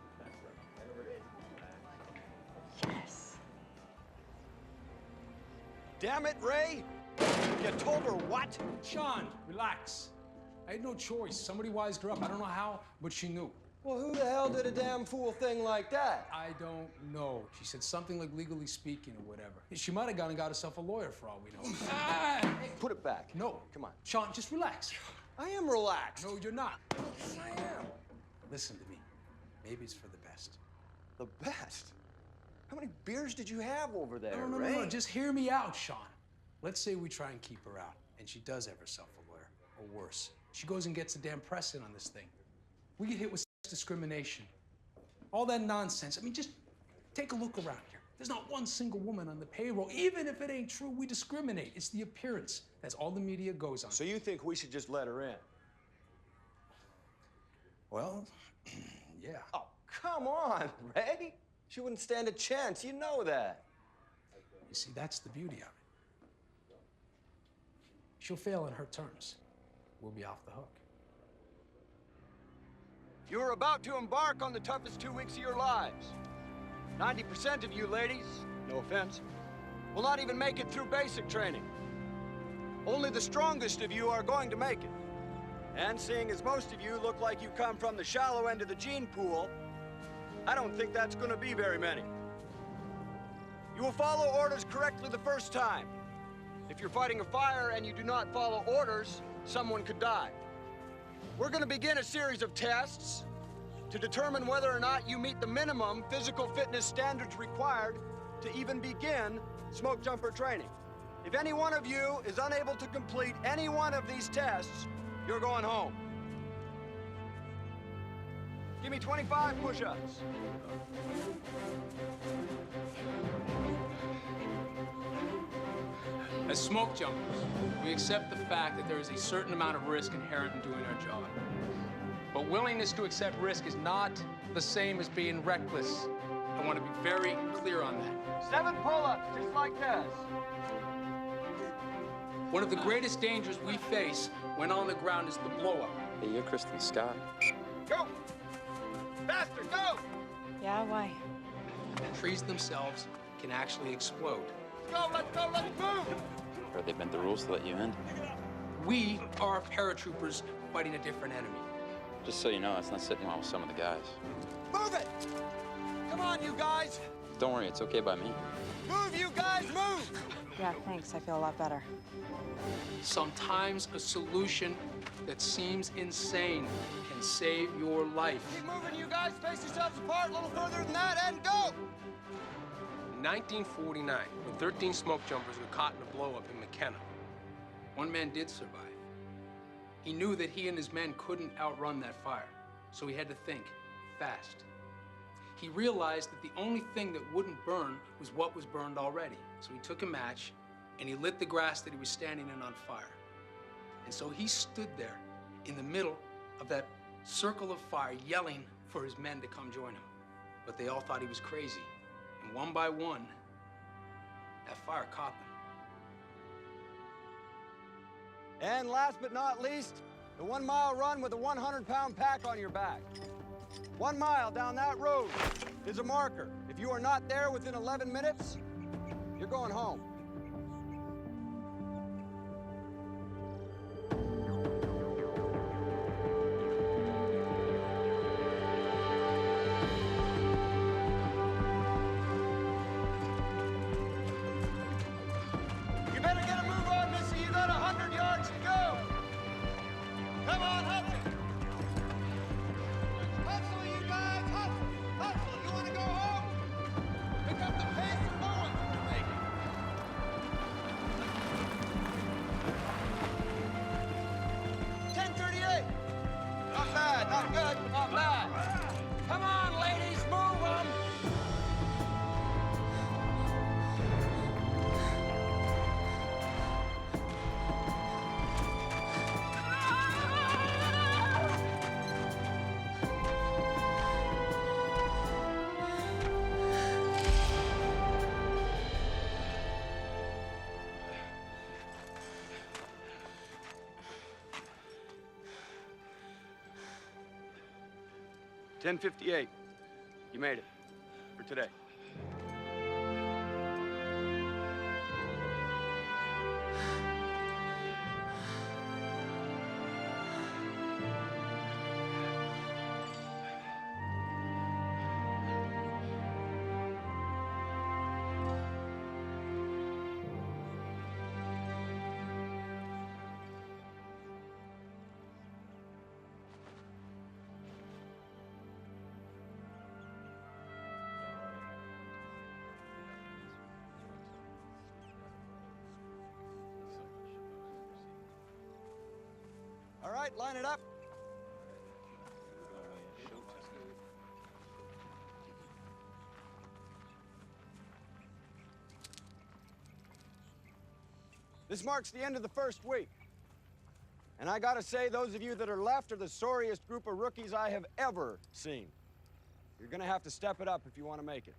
Yes. Damn it, Ray! You told her what? Sean, relax. I had no choice. Somebody wised her up. I don't know how, but she knew. Well, who the hell did a damn fool thing like that? I don't know. She said something like legally speaking or whatever. She might have gone and got herself a lawyer for all we know. Hey, put it back. No. Come on. Sean, just relax. I am relaxed. No, you're not. Yes, I am. Listen to me. Maybe it's for the best. The best? How many beers did you have over there, No, Ray? no. Just hear me out, Sean. Let's say we try and keep her out, and she does have herself a lawyer, or worse. She goes and gets a damn press in on this thing. We get hit with discrimination. All that nonsense. I mean, just take a look around here. There's not one single woman on the payroll. Even if it ain't true, we discriminate. It's the appearance. That's all the media goes on. So you think we should just let her in? Well, yeah. Oh, come on, Ray. She wouldn't stand a chance. You know that. You see, that's the beauty of it. She'll fail on her terms. We'll be off the hook. You are about to embark on the toughest 2 weeks of your lives. 90% of you ladies, no offense, will not even make it through basic training. Only the strongest of you are going to make it. And seeing as most of you look like you come from the shallow end of the gene pool, I don't think that's going to be very many. You will follow orders correctly the first time. If you're fighting a fire and you do not follow orders, someone could die. We're going to begin a series of tests to determine whether or not you meet the minimum physical fitness standards required to even begin smoke jumper training. If any one of you is unable to complete any one of these tests, you're going home. Give me 25 push-ups. As smoke jumpers, we accept the fact that there is a certain amount of risk inherent in doing our job. But willingness to accept risk is not the same as being reckless. I want to be very clear on that. 7 pull-ups, just like this. One of the greatest dangers we face when on the ground is the blow-up. Hey, you're Kristen Scott. Go! Faster, go! Yeah, why? Trees themselves can actually explode. Let's go, let's move! Heard they bent the rules to let you in. We are paratroopers fighting a different enemy. Just so you know, that's not sitting well with some of the guys. Move it! Come on, you guys! Don't worry, it's okay by me. Move, you guys, move! Yeah, thanks. I feel a lot better. Sometimes a solution that seems insane can save your life. Keep moving, you guys. Space yourselves apart a little further than that and go! In 1949, when 13 smoke jumpers were caught in a blow-up in McKenna, one man did survive. He knew that he and his men couldn't outrun that fire, so he had to think fast. He realized that the only thing that wouldn't burn was what was burned already. So he took a match and he lit the grass that he was standing in on fire. And so he stood there in the middle of that circle of fire, yelling for his men to come join him. But they all thought he was crazy. And one by one, that fire caught them. And last but not least, the 1 mile run with a 100-pound pack on your back. 1 mile down that road is a marker. If you are not there within 11 minutes, you're going home. You better get a move on, Missy. You got 100 yards to go. Come on, Hudson. Hustle, you guys, hustle. Hustle, you want to go home? Pick up the pace and going. Make it. 10:38. Not bad, not good, not bad. Come on, ladies, move them. $10:58. You made it for today. All right, line it up. This marks the end of the first week. And I gotta say, those of you that are left are the sorriest group of rookies I have ever seen. You're gonna have to step it up if you want to make it.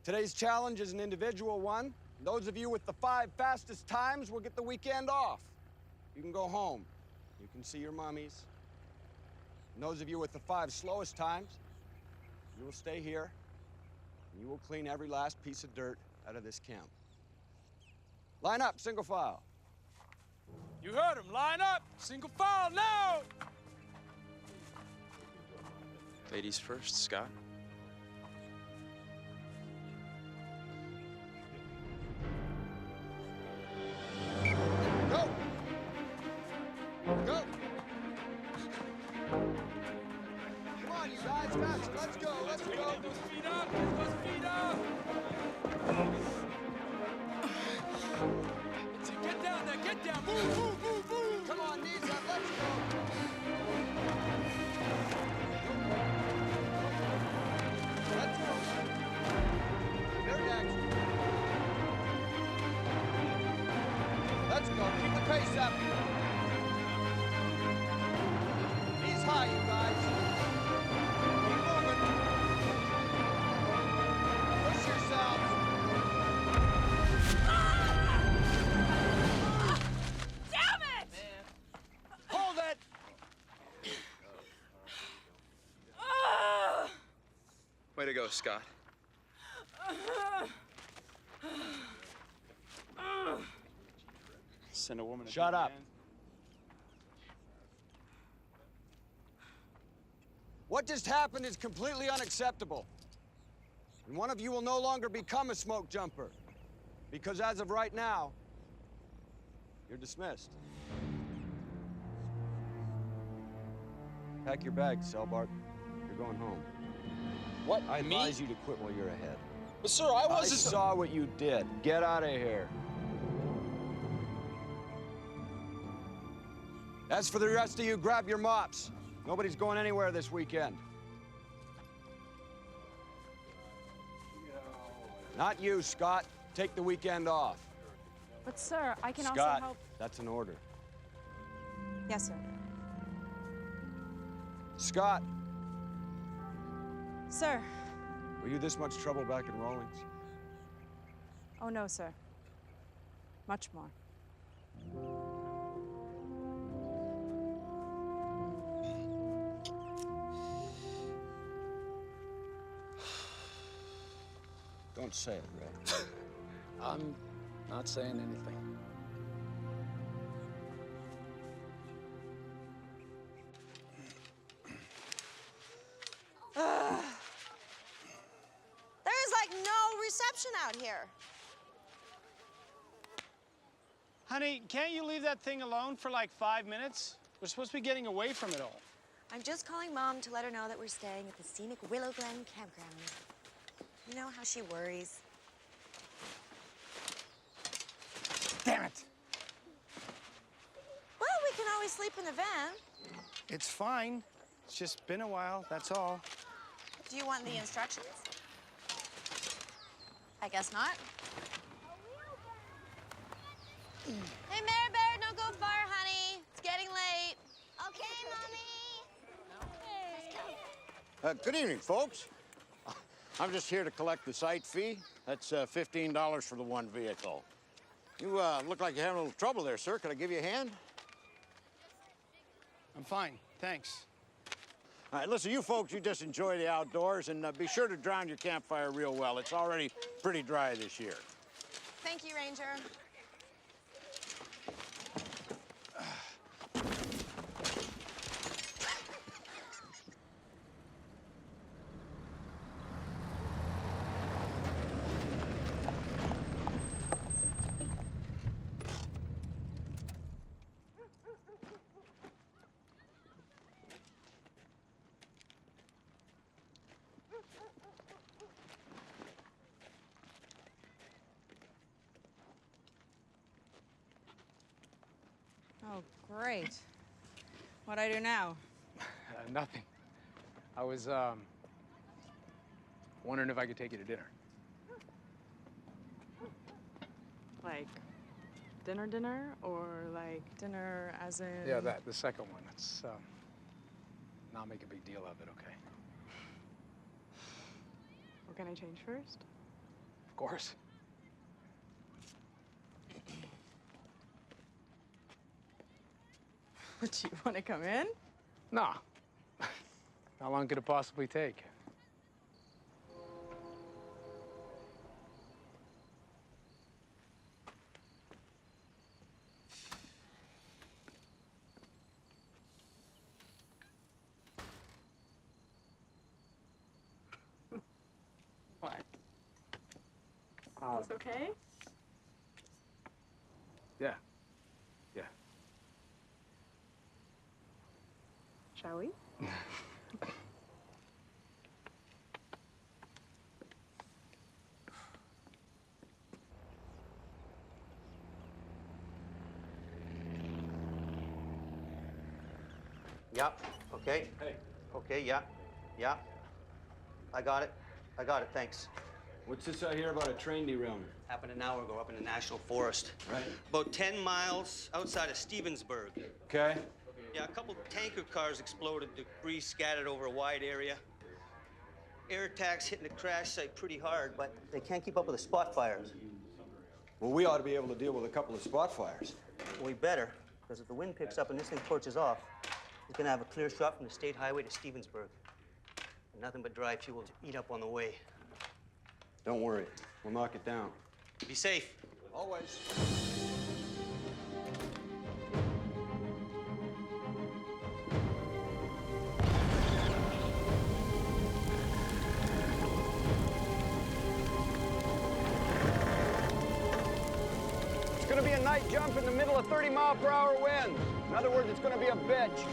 Today's challenge is an individual one. Those of you with the 5 fastest times will get the weekend off. You can go home. You can see your mummies. And those of you with the 5 slowest times, you will stay here, and you will clean every last piece of dirt out of this camp. Line up, single file. You heard him. Line up. Single file now. Ladies first, Scott. Go! Go! Come on, you guys, faster. Let's go, let's go. Get those feet up. Get those feet up. Get down there. Get down. Move, move, move, move. Come on, knees up. Let's go. Let's go. You're next. pace up. Knees high, you guys. Keep moving. Push yourselves. Damn it! Hold it! Way to go, Scott. Send a woman to Shut up. What just happened is completely unacceptable. And one of you will no longer become a smoke jumper. Because as of right now, you're dismissed. Pack your bags, Selbart. You're going home. What, I me? advise you to quit while you're ahead. But sir, I wasn't... I saw what you did. Get out of here. As for the rest of you, grab your mops. Nobody's going anywhere this weekend. Not you, Scott. Take the weekend off. But sir, I can also Scott, help. that's an order. Yes, sir. Scott, Sir. were you this much trouble back in Rawlings? Oh no, sir. Much more. Don't say it, Ray. I'm not saying anything. There's like no reception out here. Honey, can't you leave that thing alone for like 5 minutes? We're supposed to be getting away from it all. I'm just calling Mom to let her know that we're staying at the scenic Willow Glen campground. You know how she worries. Damn it! Well, we can always sleep in the van. It's fine. It's just been a while, that's all. Do you want the instructions? I guess not. Hey, Mary Bear, don't go far, honey. It's getting late. Okay, Mommy. Good evening, folks. I'm just here to collect the site fee. That's $15 for the one vehicle. You look like you're having a little trouble there, sir. Can I give you a hand? I'm fine, thanks. All right, listen, you folks, you just enjoy the outdoors and be sure to drown your campfire real well. It's already pretty dry this year. Thank you, Ranger. Oh, great. What'd I do now? Nothing. I was, wondering if I could take you to dinner. Like dinner, or like dinner as in? Yeah, that, the second one. Let's, not make a big deal of it, okay? Or can I change first? Of course. Do you want to come in? Nah. How long could it possibly take? What? Is this okay? Yeah. Yeah. Shall we? Yep, okay. Hey. Okay, yeah, yeah. I got it, thanks. What's this I hear about a train derailment? Happened an hour ago up in the National Forest. Right. About 10 miles outside of Stevensburg. Okay. Yeah, a couple tanker cars exploded, debris scattered over a wide area. Air attacks hitting the crash site pretty hard, but they can't keep up with the spot fires. Well, we ought to be able to deal with a couple of spot fires. Well, we better, because if the wind picks up and this thing torches off, he's gonna have a clear shot from the state highway to Stevensburg. And nothing but dry fuel to eat up on the way. Don't worry. We'll knock it down. Be safe. Always. It's gonna be a night jump in the middle of 30-mile-per-hour winds. In other words, it's gonna be a bitch.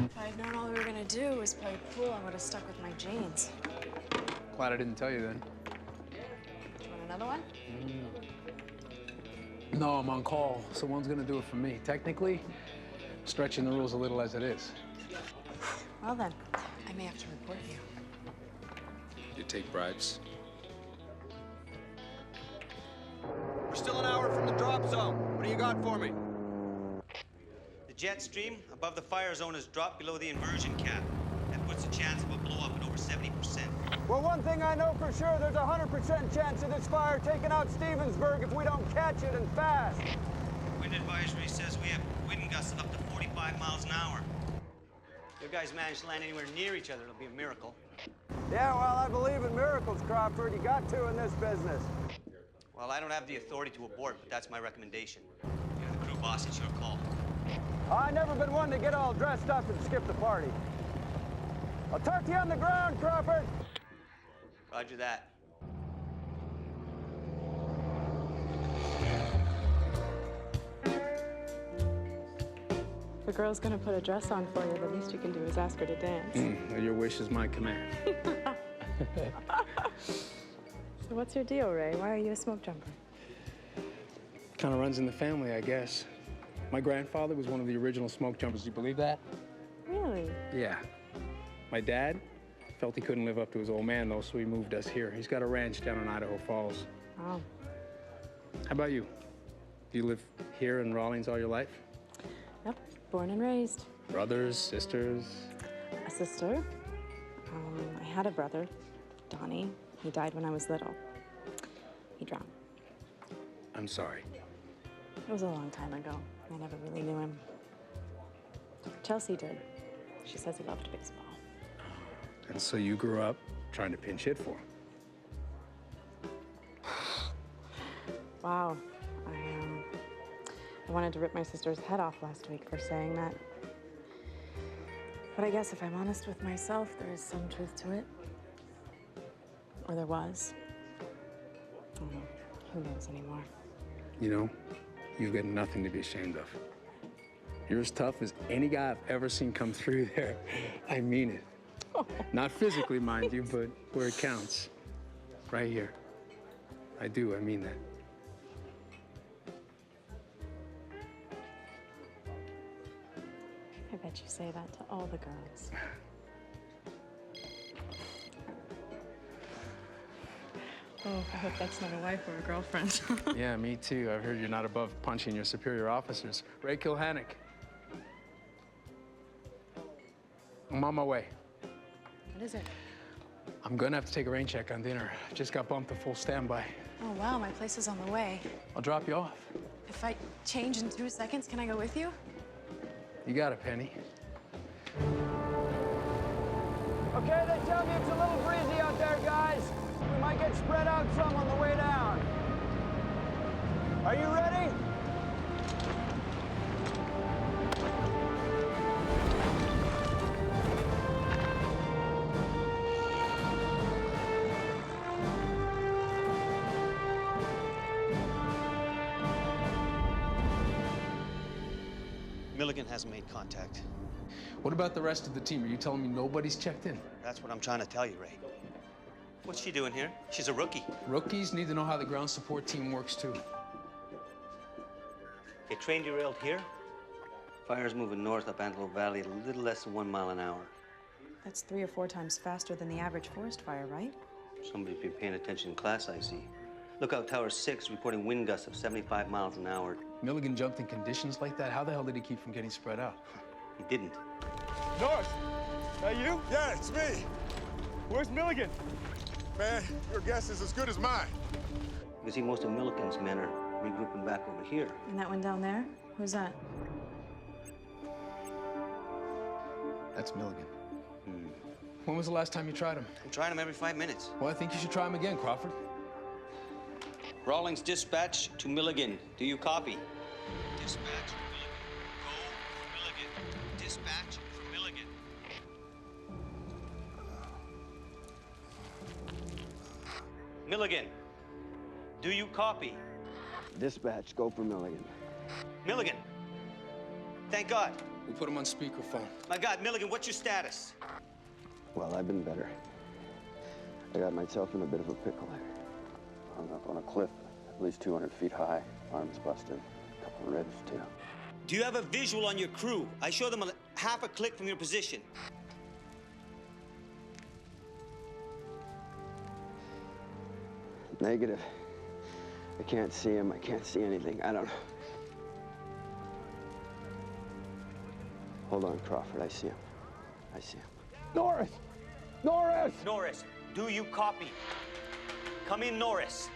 If I'd known all we were gonna do was play pool, I would have stuck with my jeans. Glad I didn't tell you then. Do you want another one? No, I'm on call. Someone's gonna do it for me. Technically, stretching the rules a little as it is. Well then, I may have to report you. You take bribes? We're still an hour from the drop zone. What do you got for me? The jet stream above the fire zone has dropped below the inversion cap. That puts the chance of a blow-up at over 70%. Well, one thing I know for sure, there's a 100% chance of this fire taking out Stevensburg if we don't catch it and fast. Wind advisory says we have wind gusts of up to 45 miles an hour. Your guys manage to land anywhere near each other, it'll be a miracle. Yeah, well, I believe in miracles, Crawford. You got to in this business. Well, I don't have the authority to abort, but that's my recommendation. You're the crew boss, it's your call. I've never been one to get all dressed up and skip the party. I'll talk to you on the ground, Crawford. Roger that. If a girl's gonna put a dress on for you, the least you can do is ask her to dance. Your wish is my command. So what's your deal, Ray? Why are you a smoke jumper? Kind of runs in the family, I guess. My grandfather was one of the original smoke jumpers. Do you believe that? Really? Yeah. My dad felt he couldn't live up to his old man, though, so he moved us here. He's got a ranch down in Idaho Falls. Wow. How about you? Do you live here in Rawlings all your life? Yep, born and raised. Brothers, sisters? A sister. I had a brother, Donnie. He died when I was little. He drowned. I'm sorry. It was a long time ago. I never really knew him. Chelsea did. She says he loved baseball. And so you grew up trying to pinch hit for him. Wow. I wanted to rip my sister's head off last week for saying that. But I guess if I'm honest with myself, there is some truth to it. Or there was. I don't know. Who knows anymore? You know, you've got nothing to be ashamed of. You're as tough as any guy I've ever seen come through there. I mean it. Not physically, mind you, but where it counts. Right here. I do, I mean that. I bet you say that to all the girls. Oh, I hope that's not a wife or a girlfriend. Yeah, me too. I've heard you're not above punching your superior officers. Ray Kilhannock. I'm on my way. What is it? I'm gonna have to take a rain check on dinner. Just got bumped to full standby. Oh, wow, my place is on the way. I'll drop you off. If I change in 2 seconds, can I go with you? You got it, Penny. Okay, they tell me it's a little breezy out there, guys. We might get spread out some on the way down. Are you ready? Milligan hasn't made contact. What about the rest of the team? Are you telling me nobody's checked in? That's what I'm trying to tell you, Ray. What's she doing here? She's a rookie. Rookies need to know how the ground support team works, too. Your train derailed here? Fire's moving north up Antelope Valley at a little less than 1 mile an hour. That's 3 or 4 times faster than the average forest fire, right? Somebody's been paying attention in class, I see. Lookout Tower 6 reporting wind gusts of 75 miles an hour. Milligan jumped in conditions like that? How the hell did he keep from getting spread out? He didn't. Norris, that you? Yeah, it's me. Where's Milligan? Man, your guess is as good as mine. You see, most of Milligan's men are regrouping back over here. And that one down there? Who's that? That's Milligan. When was the last time you tried him? I'm trying him every 5 minutes. Well, I think you should try him again, Crawford. Rawlings, dispatch to Milligan. Do you copy? Dispatch for Milligan. Go for Milligan. Dispatch for Milligan. Milligan, do you copy? Dispatch, go for Milligan. Milligan. Thank God. We put him on speakerphone. My God, Milligan, what's your status? Well, I've been better. I got myself in a bit of a pickle. I hung up on a cliff, at least 200 feet high, arms busted, a couple of ribs, too. Do you have a visual on your crew? I showed them half a click from your position. Negative. I can't see him. I can't see anything. I don't know. Hold on, Crawford. I see him. I see him. Norris! Norris! Norris, do you copy? Come in, Norris.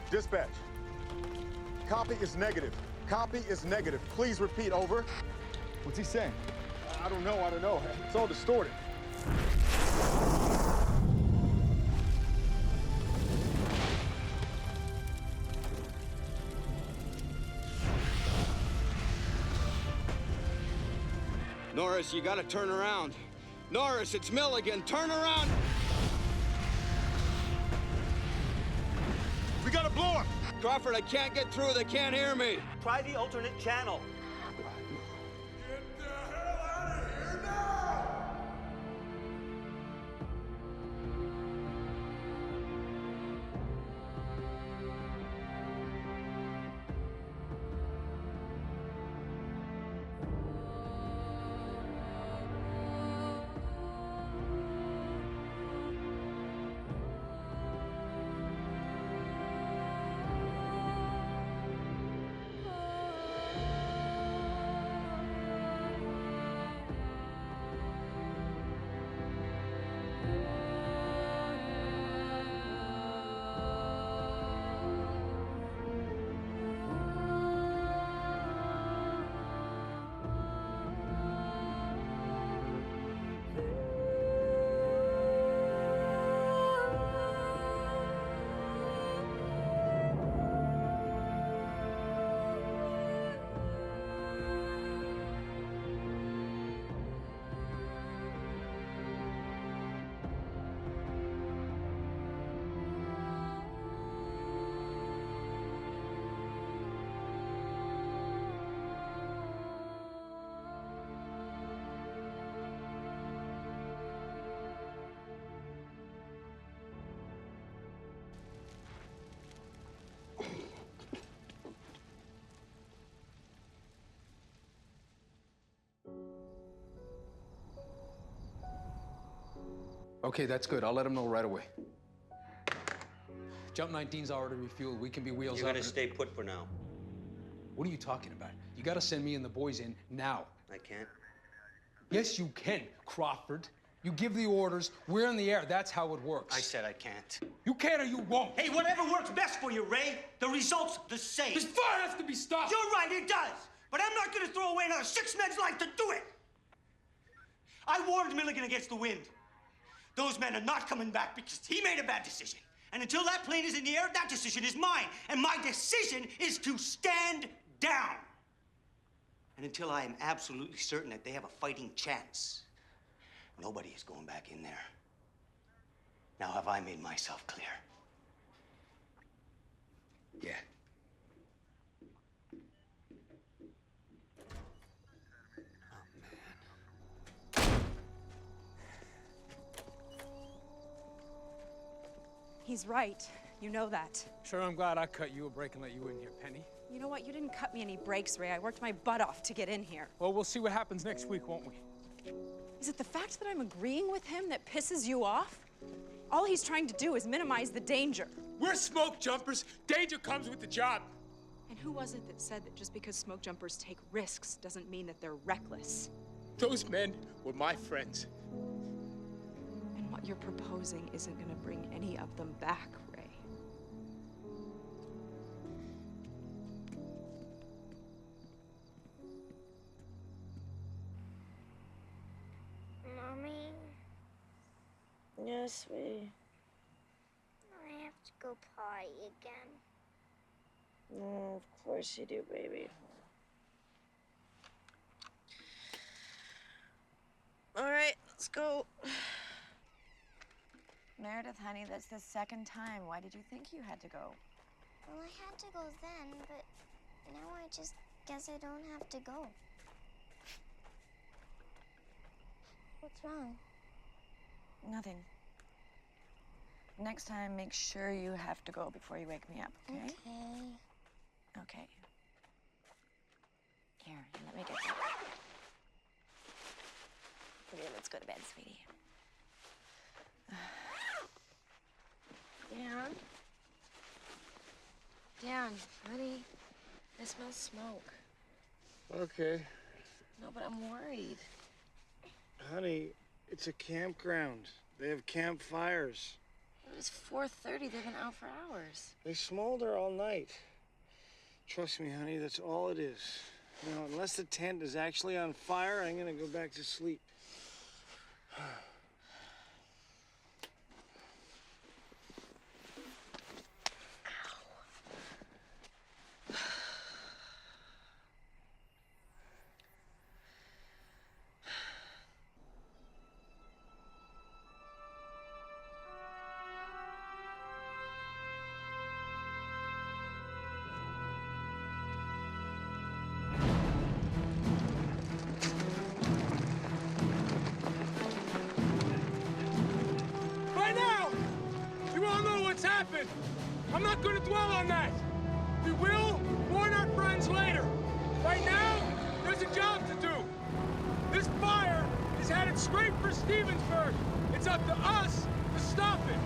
Dispatch. Copy is negative. Copy is negative. Please repeat, over. What's he saying? I don't know. It's all distorted. Norris, you gotta turn around. Norris, it's Milligan. Turn around. We gotta blow him. Crawford, I can't get through. They can't hear me. Try the alternate channel. Okay, that's good. I'll let him know right away. Jump 19's already refueled. We can be wheels You're up. gonna stay put for now. What are you talking about? You gotta send me and the boys in now. I can't. Yes, you can, Crawford. You give the orders, we're in the air. That's how it works. I said I can't. You can or you won't. Hey, whatever works best for you, Ray. The result's the same. This fire has to be stopped. You're right, it does. But I'm not gonna throw away another 6 men's life to do it. I warned Milligan against the wind. Those men are not coming back because he made a bad decision. And until that plane is in the air, that decision is mine. And my decision is to stand down. And until I am absolutely certain that they have a fighting chance, nobody is going back in there. Now, have I made myself clear? Yeah. He's right. You know that. Sure, I'm glad I cut you a break and let you in here, Penny. You know what? You didn't cut me any breaks, Ray. I worked my butt off to get in here. Well, we'll see what happens next week, won't we? Is it the fact that I'm agreeing with him that pisses you off? All he's trying to do is minimize the danger. We're smoke jumpers. Danger comes with the job. And who was it that said that just because smoke jumpers take risks doesn't mean that they're reckless? Those men were my friends. And what you're proposing isn't gonna bring any of them back, Ray. Mommy? Yes, sweetie. I have to go potty again. Oh, of course you do, baby. All right, let's go. Meredith, honey, that's the second time. Why did you think you had to go? Well, I had to go then, but now I just guess I don't have to go. What's wrong? Nothing. Next time, make sure you have to go before you wake me up, okay? Okay. Okay. Here, let me get that. Okay, let's go to bed, sweetie. Dan? Dan, honey, I smell smoke. Okay. No, but I'm worried. Honey, it's a campground. They have campfires. It's 4:30. They've been out for hours. They smolder all night. Trust me, honey, that's all it is. Now, unless the tent is actually on fire, I'm gonna go back to sleep. I'm not going to dwell on that. We will warn our friends later. Right now, there's a job to do. This fire is headed straight for Stevensburg. It's up to us to stop it.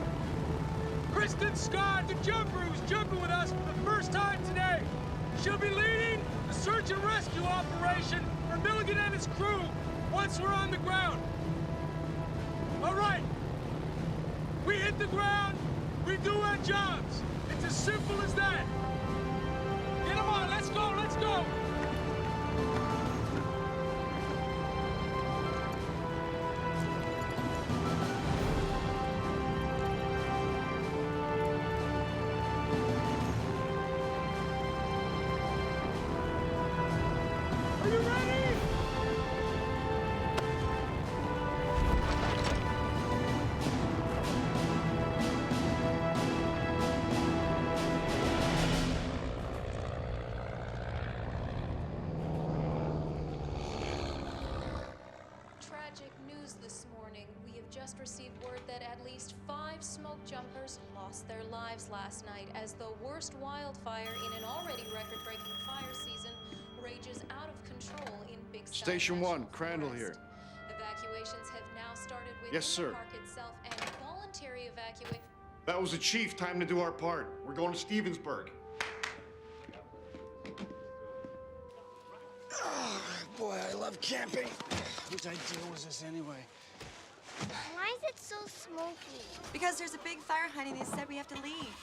Kristen Scott, the jumper who's jumping with us for the first time today. She'll be leading the search and rescue operation for Milligan and his crew once we're on the ground. All right. We hit the ground. We do our jobs. It's as simple as that. Get them on. Let's go. Let's go. Are you ready? Tragic news this morning. We have just received word that at least 5 smoke jumpers lost their lives last night as the worst wildfire in an already record-breaking fire season rages out of control in Big Sky Station National 1, Crandall Forest. here. Evacuations have now started within Yes, sir. the park itself, and voluntary evacuation. That was the chief. Time to do our part. We're going to Stevensburg. Oh, boy, I love camping. Whose idea was this anyway? Why is it so smoky? Because there's a big fire, honey. They said we have to leave.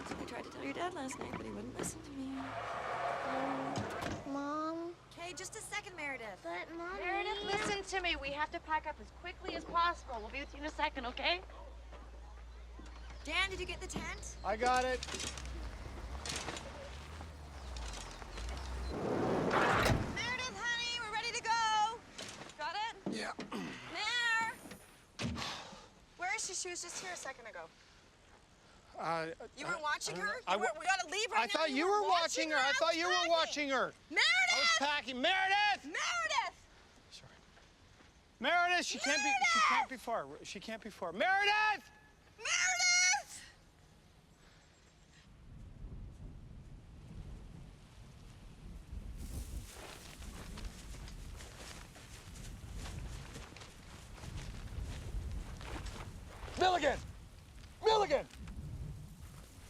So I tried to tell your dad last night, but he wouldn't listen to me. Mom? Okay, just a second, Meredith. But, Mommy... Meredith, listen to me. We have to pack up as quickly as possible. We'll be with you in a second, okay? Dan, did you get the tent? I got it. Meredith, honey, we're ready to go. Got it? Yeah. Mare! Where is she? She was just here a second ago. You weren't watching her? We gotta leave right I now. thought you were watching her. I thought you were watching her. Meredith! I was packing. Meredith! Meredith! Meredith, she can't be far. She can't be far. Meredith! Meredith! Milligan! Milligan!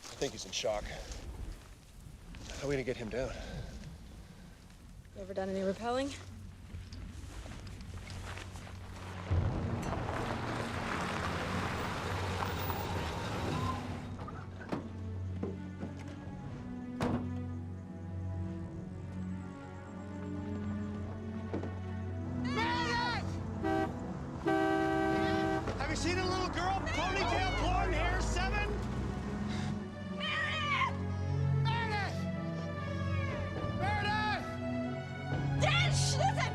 I think he's in shock. How are we gonna get him down? You ever done any rappelling? Have you seen a little girl? Ponytail, blonde hair, 7? Dan, listen!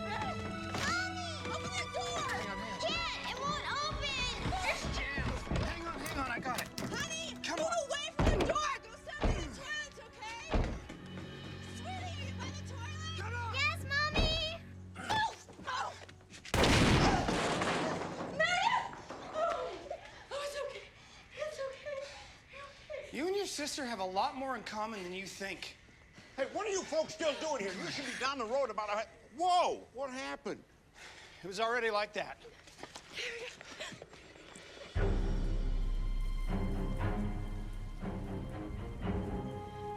Meredith! Open the door! Can't! It won't open! Hang on, I got it. Honey, come away from the door! Go stand in the toilet, okay? Sweetie, are you by the toilet? Come on! Yes, Mommy! Oh! Meredith! Oh, it's okay. It's okay. You and your sister have a lot more in common than you think. Hey, what are you folks still doing here? You should be down the road about a... Whoa! What happened? It was already like that.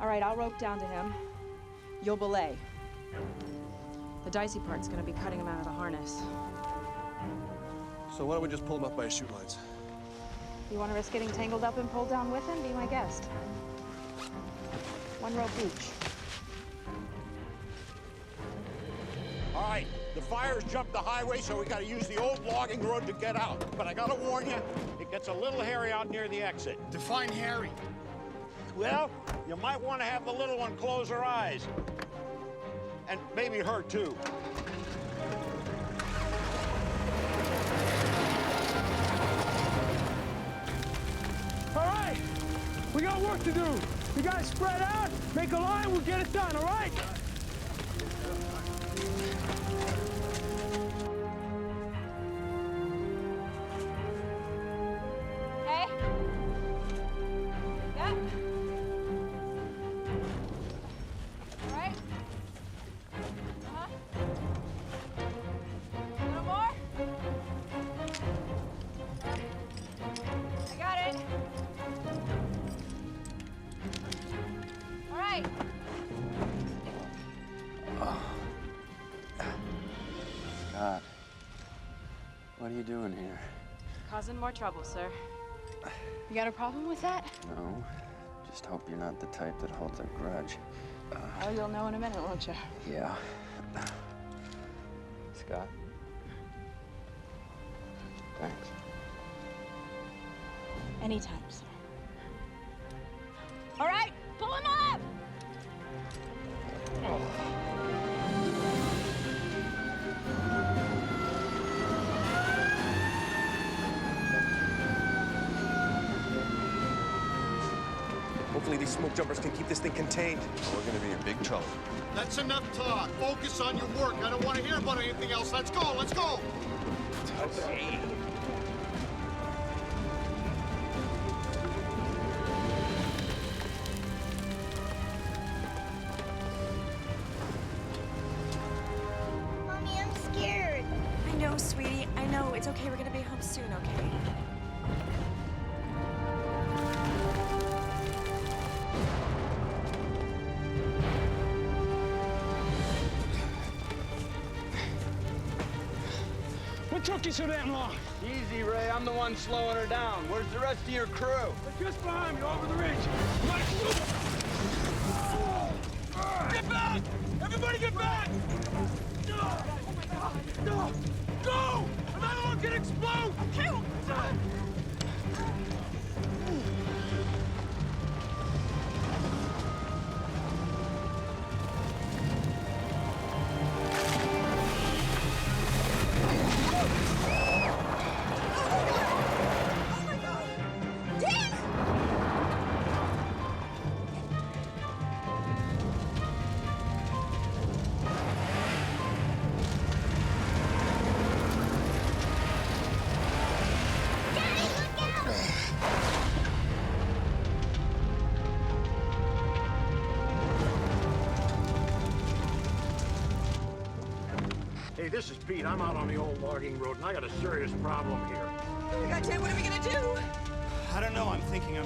All right, I'll rope down to him. You'll belay. The dicey part's gonna be cutting him out of the harness. So why don't we just pull him up by his shoe lines? You want to risk getting tangled up and pulled down with him? Be my guest. One rope each. All right, the fire's jumped the highway, so we gotta use the old logging road to get out. But I gotta warn you, it gets a little hairy out near the exit. Define hairy. Well, you might want to have the little one close her eyes. And maybe her, too. All right, we got work to do. You guys spread out, make a line, we'll get it done, all right? Hey? Yep. All right. Uh-huh. A little more. I got it. All right. Scott, what are you doing here? Causing more trouble, sir. You got a problem with that? No, just hope you're not the type that holds a grudge. Oh, you'll know in a minute, won't you? Yeah. Scott? Thanks. Anytime, sir. All right, pull him up! Hopefully these smoke jumpers can keep this thing contained. We're gonna be in big trouble. That's enough talk. Focus on your work. I don't want to hear about anything else. Let's go, let's go. Okay. Mommy, I'm scared. I know, sweetie. I know. It's okay. We're gonna be home soon, okay? What took you so damn long? Easy, Ray. I'm the one slowing her down. Where's the rest of your crew? They're just behind me, over the ridge. Get back! Everybody get back! Go! Go! Another one can explode! Okay, Hey, this is Pete. I'm out on the old logging road, and I got a serious problem here. Oh my God, Dan, what are we gonna do? I don't know. I'm thinking.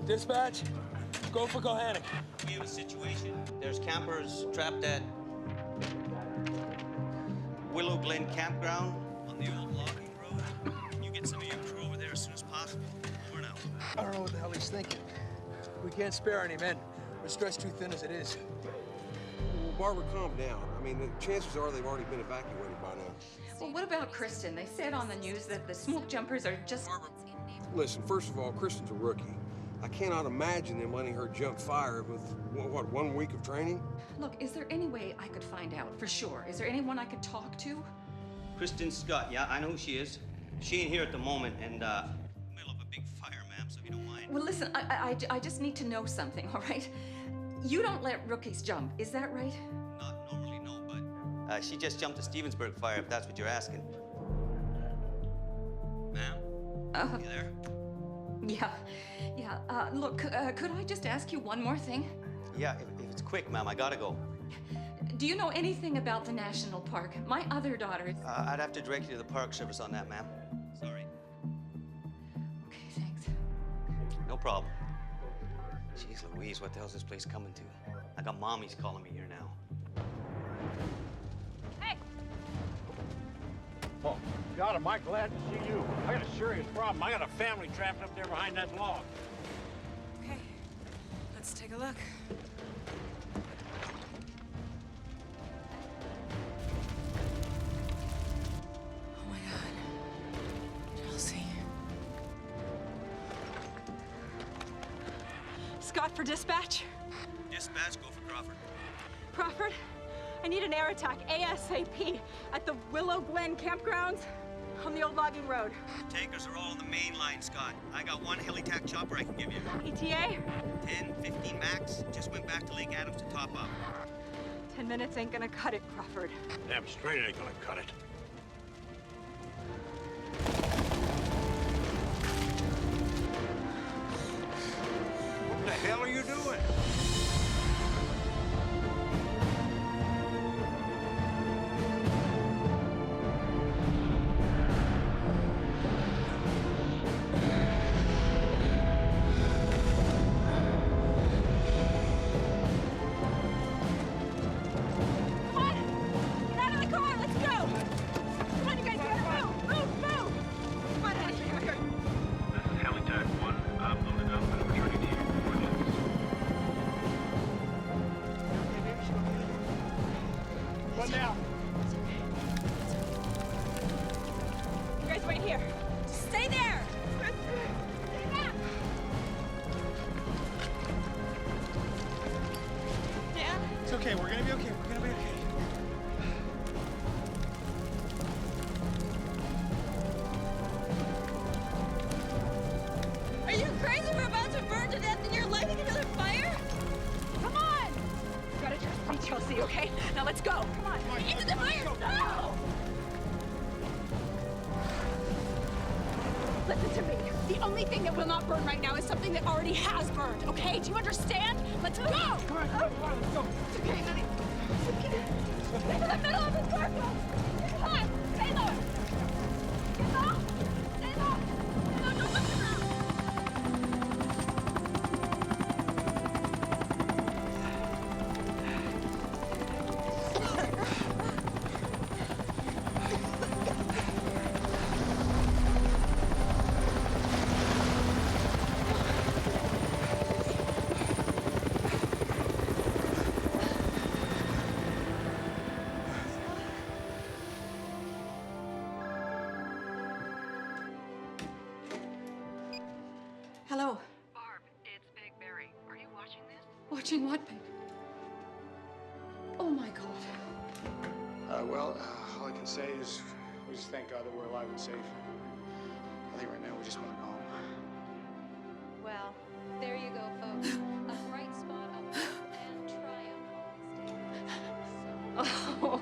Dispatch, go for Kohannick. We have a situation. There's campers trapped at Willow Glen Campground on the old logging road. Can you get some of your crew over there as soon as possible? Over now. I don't know what the hell he's thinking. We can't spare any men. We're stretched too thin as it is. Well, Barbara, calm down. I mean, the chances are they've already been evacuated by now. Well, what about Kristen? They said on the news that the smoke jumpers are just... Listen, first of all, Kristen's a rookie. I cannot imagine them letting her jump fire with, what, 1 week of training? Look, is there any way I could find out for sure? Is there anyone I could talk to? Kristen Scott, yeah, I know who she is. She ain't here at the moment, and, middle of a big fire, ma'am, so if you don't mind. Well, listen, I just need to know something, all right? You don't let rookies jump, is that right? Not normally, no, but, she just jumped the Stevensburg fire, if that's what you're asking. Ma'am? You there? Yeah. Look, could I just ask you one more thing? Yeah, if it's quick, ma'am, I gotta go. Do you know anything about the national park? My other daughter... I'd have to direct you to the Park Service on that, ma'am. Sorry. Okay, thanks. No problem. Jeez Louise, what the hell's this place coming to? I got mommies calling me here now. Hey! Oh, God, am I glad to see you. I got a serious problem. I got a family trapped up there behind that log. Okay, let's take a look. Oh my God. Chelsea. Scott for dispatch. Dispatch, go for Crawford. Crawford, I need an air attack ASAP at the Willow Glen campgrounds on the old logging road. Tankers are all on the main line, Scott. I got one heli-tac chopper I can give you. ETA? 10, 15 max. Just went back to Lake Adams to top up. 10 minutes ain't gonna cut it, Crawford. Damn straight ain't gonna cut it. What the hell are you doing? Now. You guys wait here. Stay there! Stay back! Dan? It's okay. We're gonna be okay. We're gonna be okay. Are you crazy? We're about to burn to death and you're lighting another fire? Come on! You gotta trust me, Chelsea, okay? Now let's go. Come on. Into the fire! No! Listen to me. The only thing that will not burn right now is something that already has burned, okay? Do you understand? Let's go! Come on, let's go. It's okay, honey. It's okay. Get to the middle of this circle! Come on! Stay low! Get low! Stay low! Stay low! Don't look around! Hello. Barb, it's Peg Berry. Are you watching this? Watching what, Peg? Oh my God. Well, all I can say is we just thank God that we're alive and safe. I think right now we just want to go home. Well, there you go, folks. A bright spot of hope and triumph on the stage. Oh.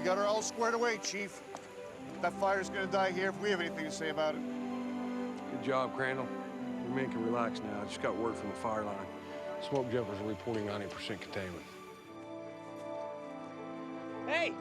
got her all squared away, Chief. That fire's gonna die here if we have anything to say about it. Good job, Crandall. Your men can relax now. I just got word from the fire line. Smoke jumpers are reporting 90% containment. Hey,